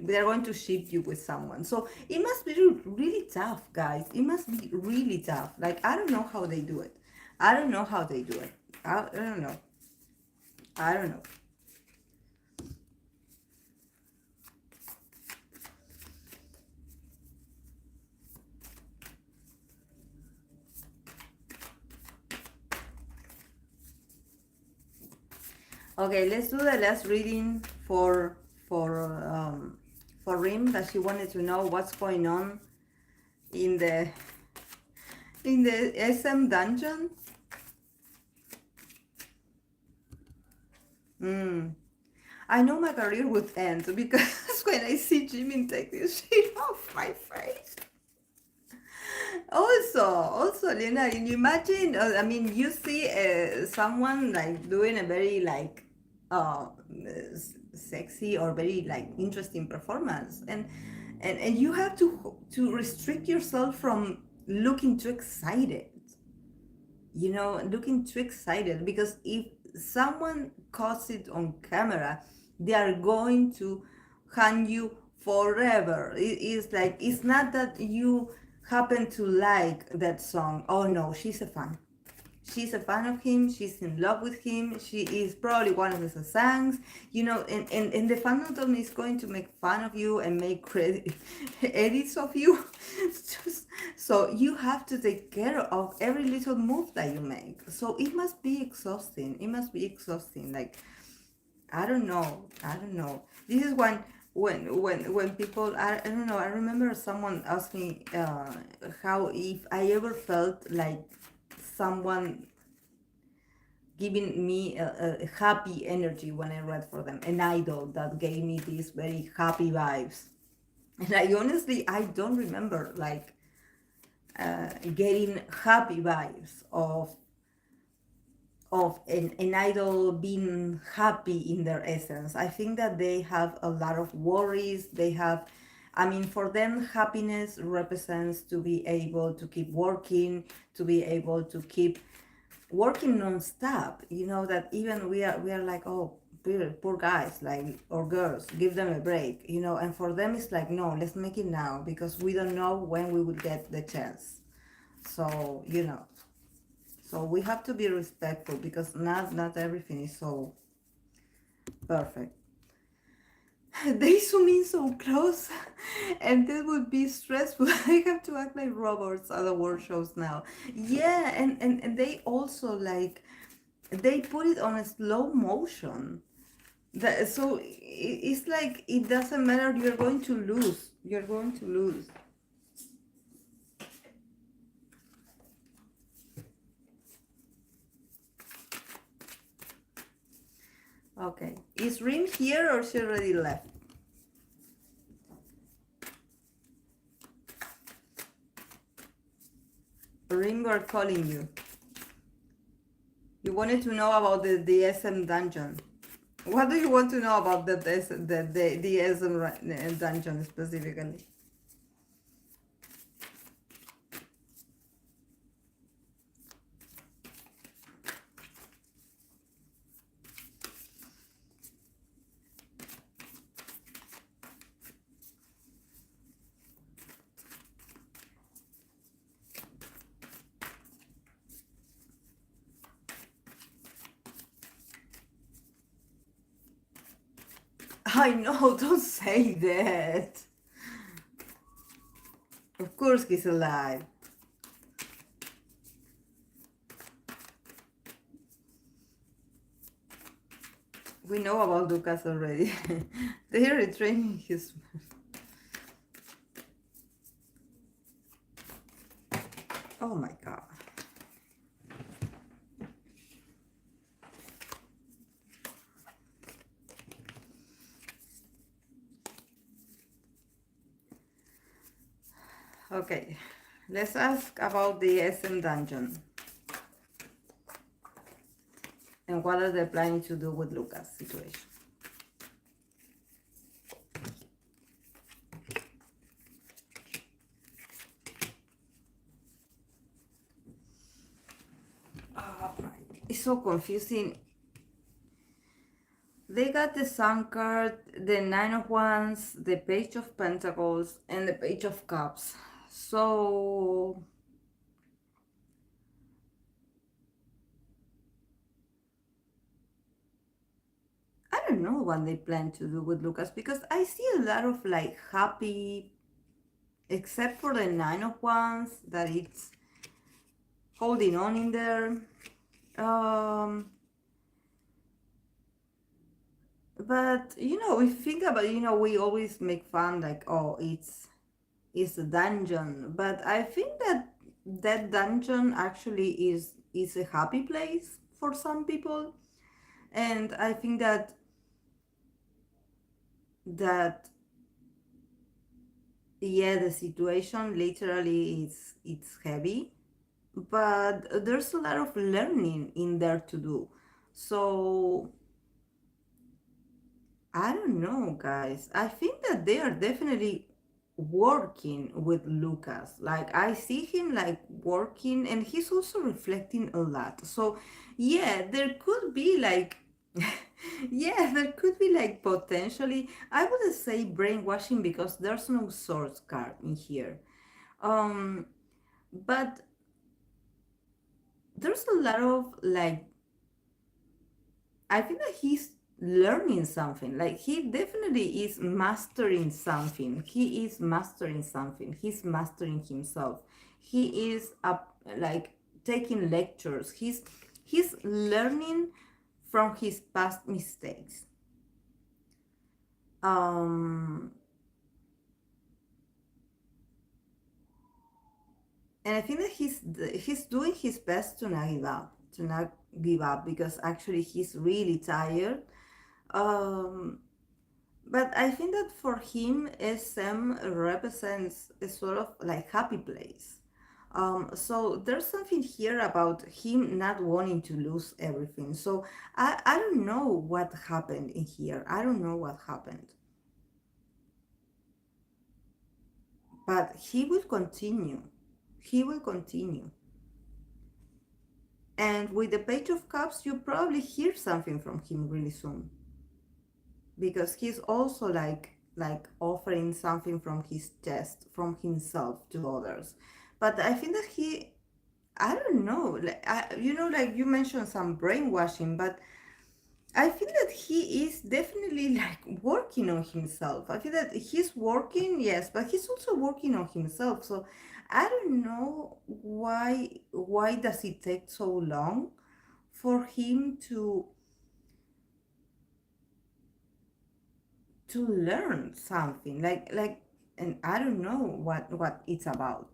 they are going to ship you with someone. So it must be really tough, guys. It must be really tough. Like, I don't know how they do it. I don't know how they do it. I don't know. I don't know. Okay, let's do the last reading for Rim, that she wanted to know what's going on in the SM dungeon. I know my career would end, because when I see Jimin take this shit off my face. Also, Lena, can you imagine? I mean, you see someone like doing a very like sexy or very like interesting performance, and you have to restrict yourself from looking too excited. Looking too excited, because if someone caught it on camera, they are going to hang you forever. It's like, it's not that you happen to like that song. Oh no, she's a fan. She's a fan of him. She's in love with him. She is probably one of his songs, and the fandom is going to make fun of you and make edits of you. So you have to take care of every little move that you make. So it must be exhausting. It must be exhausting. Like, I don't know. I don't know. This is when people, I don't know. I remember someone asked me how, if I ever felt like someone giving me a happy energy when I read for them, an idol that gave me these very happy vibes. And I don't remember like getting happy vibes of an idol being happy in their essence. I think that they have a lot of worries. I mean, for them, happiness represents to be able to keep working, to be able to keep working non-stop. That even we are like, oh, poor guys, like, or girls, give them a break. And for them, it's like, no, let's make it now, because we don't know when we will get the chance. So so we have to be respectful, because not everything is so perfect. They zoom in so close, and that would be stressful. I have to act like robots at award shows now. Yeah, and they also like, they put it on a slow motion. So it's like, it doesn't matter. You're going to lose. You're going to lose. Okay. Is Rim here, or she already left? Rim, we're calling you. You wanted to know about the DSM dungeon. What do you want to know about the DSM dungeon specifically? I know, don't say that. Of course he's alive. We know about Lucas already. They are retraining his... Oh my god. Okay, let's ask about the SM dungeon and what are they planning to do with Lucas' situation. Oh, it's so confusing. They got the Sun card, the Nine of Wands, the Page of Pentacles, and the Page of Cups. So I don't know what they plan to do with Lucas because I see a lot of like happy, except for the Nine of Wands that it's holding on in there. Um, but if you think about it, we always make fun like, oh, it's a dungeon, but I think that that dungeon actually is a happy place for some people, and I think that yeah, the situation literally is it's heavy, but there's a lot of learning in there to do. So I don't know, guys. I think that they are definitely working with Lucas. Like I see him like working and he's also reflecting a lot. So yeah, there could be like yeah, there could be like potentially I wouldn't say brainwashing because there's no source card in here. Um but there's a lot of like I think that he's learning something. Like he definitely is mastering something. He is mastering something. He's mastering himself. He is up like taking lectures. He's learning from his past mistakes. Um and I think that he's doing his best to not give up, because actually he's really tired. Um But I think that for him, SM represents a sort of like happy place. So there's something here about him not wanting to lose everything. So I don't know what happened in here. I don't know what happened. But he will continue. He will continue. And with the Page of Cups, you probably hear something from him really soon. Because he's also like offering something from his chest from himself to others, but I think that I don't know, like like you mentioned some brainwashing, but I think that he is definitely like working on himself. I feel that he's working, yes, but he's also working on himself. So I don't know why does it take so long for him to learn something and I don't know what it's about.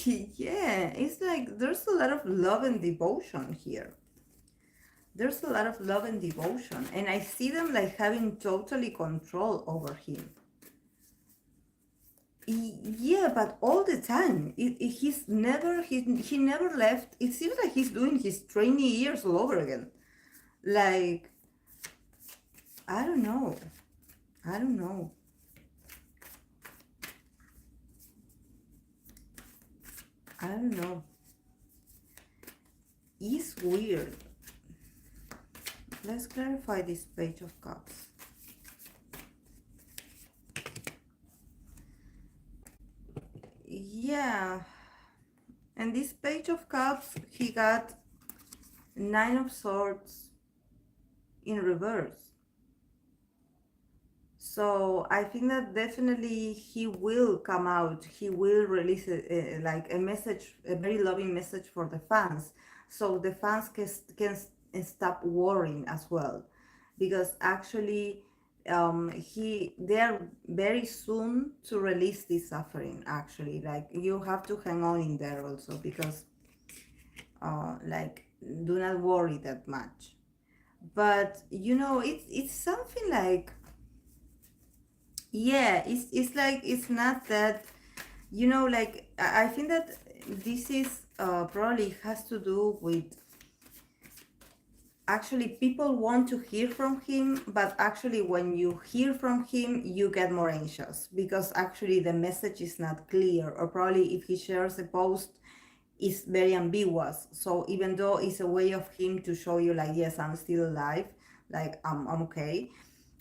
Yeah, it's like there's a lot of love and devotion here. There's a lot of love and devotion, and I see them like having totally control over him. Yeah, but all the time. He never left. It seems like he's doing his training years all over again. Like I don't know. I don't know. I don't know. It's weird. Let's clarify this Page of Cups. Yeah, and this Page of Cups, he got Nine of Swords in reverse. So I think that definitely he will come out. He will release like a message, a very loving message for the fans, so the fans can stop worrying as well. because actually they are very soon to release this suffering. Actually, like you have to hang on in there also, because like do not worry that much. But it's something like, yeah, it's like it's not that, like I think that this is probably has to do with, actually people want to hear from him, but actually when you hear from him you get more anxious, because actually the message is not clear, or probably if he shares a post is very ambiguous. So even though it's a way of him to show you like, yes, I'm still alive, like I'm okay,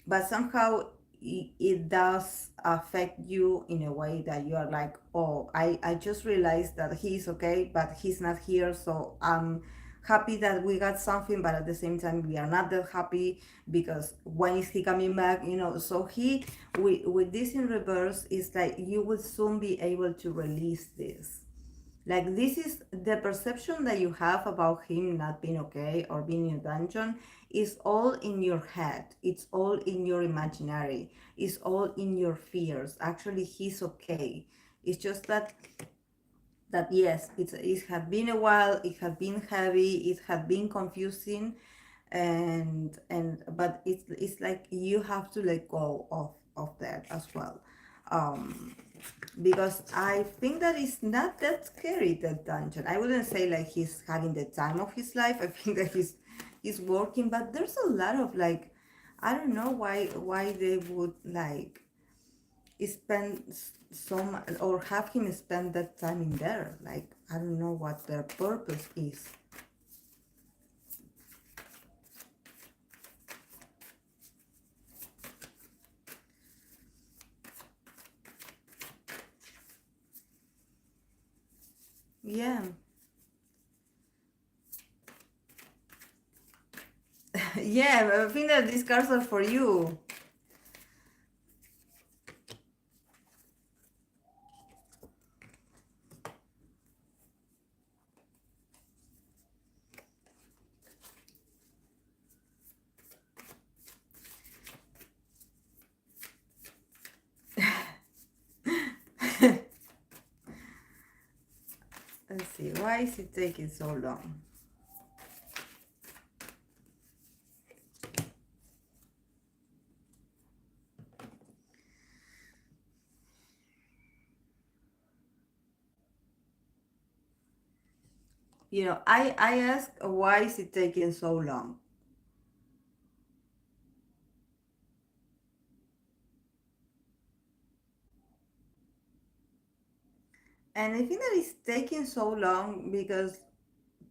but somehow it does affect you in a way that you are like, oh, I just realized that he's okay, but he's not here, so I'm happy that we got something, but at the same time we are not that happy, because when is he coming back, so he, with this in reverse, is like you will soon be able to release this. Like, this is the perception that you have about him not being okay or being in a dungeon is all in your head. It's all in your imaginary. It's all in your fears. Actually, he's okay. It's just that yes, it had been a while. It had been heavy. It had been confusing, but it's like you have to let go of that as well. Um, because I think that it's not that scary, that dungeon. I wouldn't say like he's having the time of his life. I think that he's working, but there's a lot of like, I don't know why they would like spend so much, or have him spend that time in there. Like, I don't know what their purpose is. Yeah. Yeah, I think that these cards are for you. Let's see, why is it taking so long? I ask, why is it taking so long? And I think that it's taking so long because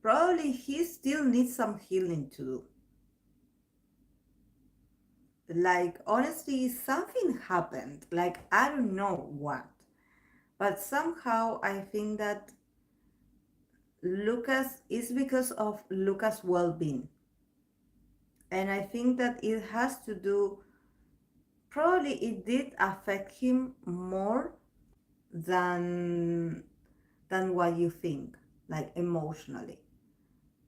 probably he still needs some healing to do. Like, honestly, something happened. Like, I don't know what. But somehow I think that Lucas is because of Lucas' well being. And I think that it has to do, probably it did affect him more than what you think, like emotionally.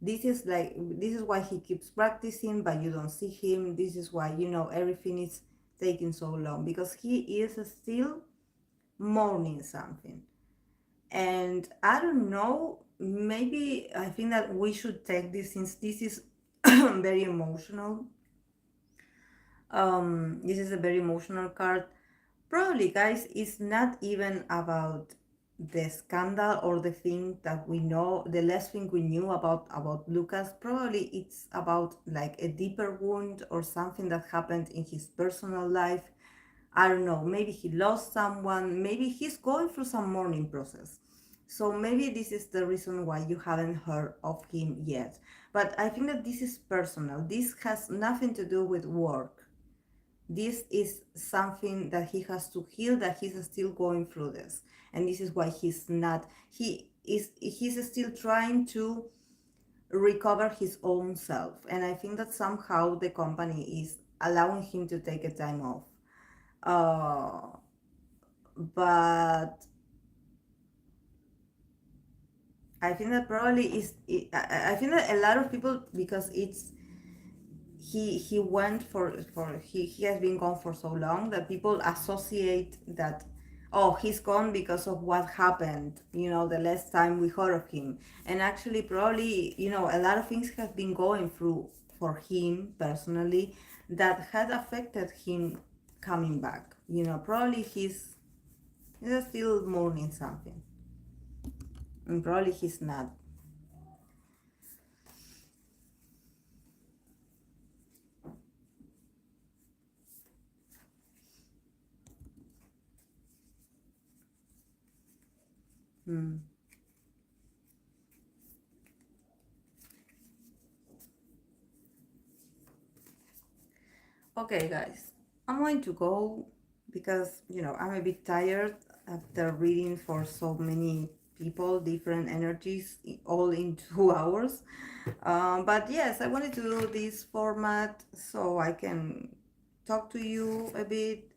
This is why he keeps practicing, but you don't see him. This is why everything is taking so long, because he is still mourning something. And I don't know, maybe I think that we should take this, since this is very emotional. This is a very emotional card. Probably, guys, it's not even about the scandal or the thing that we know, the less thing we knew about Lucas. Probably it's about like a deeper wound or something that happened in his personal life. I don't know. Maybe he lost someone. Maybe he's going through some mourning process. So maybe this is the reason why you haven't heard of him yet. But I think that this is personal. This has nothing to do with work. This is something that he has to heal, that he's still going through this. And this is why he's still trying to recover his own self. And I think that somehow the company is allowing him to take a time off. uh but I think that probably is I think that a lot of people, because he went for he has been gone for so long that people associate that, oh, he's gone because of what happened, the last time we heard of him. And actually, probably, a lot of things have been going through for him personally that had affected him coming back. Probably he's still mourning something, and probably he's not. Hmm. Okay, guys, I'm going to go because, I'm a bit tired after reading for so many people, different energies, all in 2 hours. But yes, I wanted to do this format so I can talk to you a bit.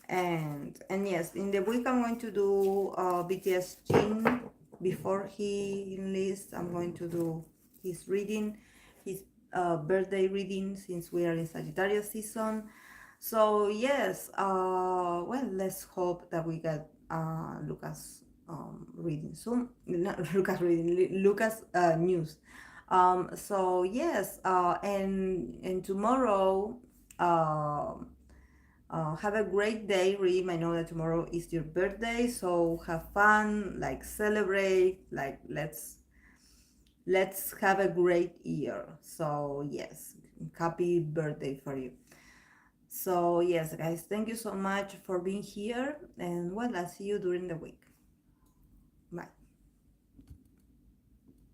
And yes, in the week I'm going to do BTS Jin. Before he enlists, I'm going to do his reading, his birthday reading, since we are in Sagittarius season. So yes, well, let's hope that we get Lucas reading soon. Not Lucas reading, Lucas news. So yes, and tomorrow. Have a great day, Reem. I know that tomorrow is your birthday, so have fun, like celebrate, like let's have a great year. So yes, happy birthday for you. So yes, guys, thank you so much for being here, and well, I'll see you during the week.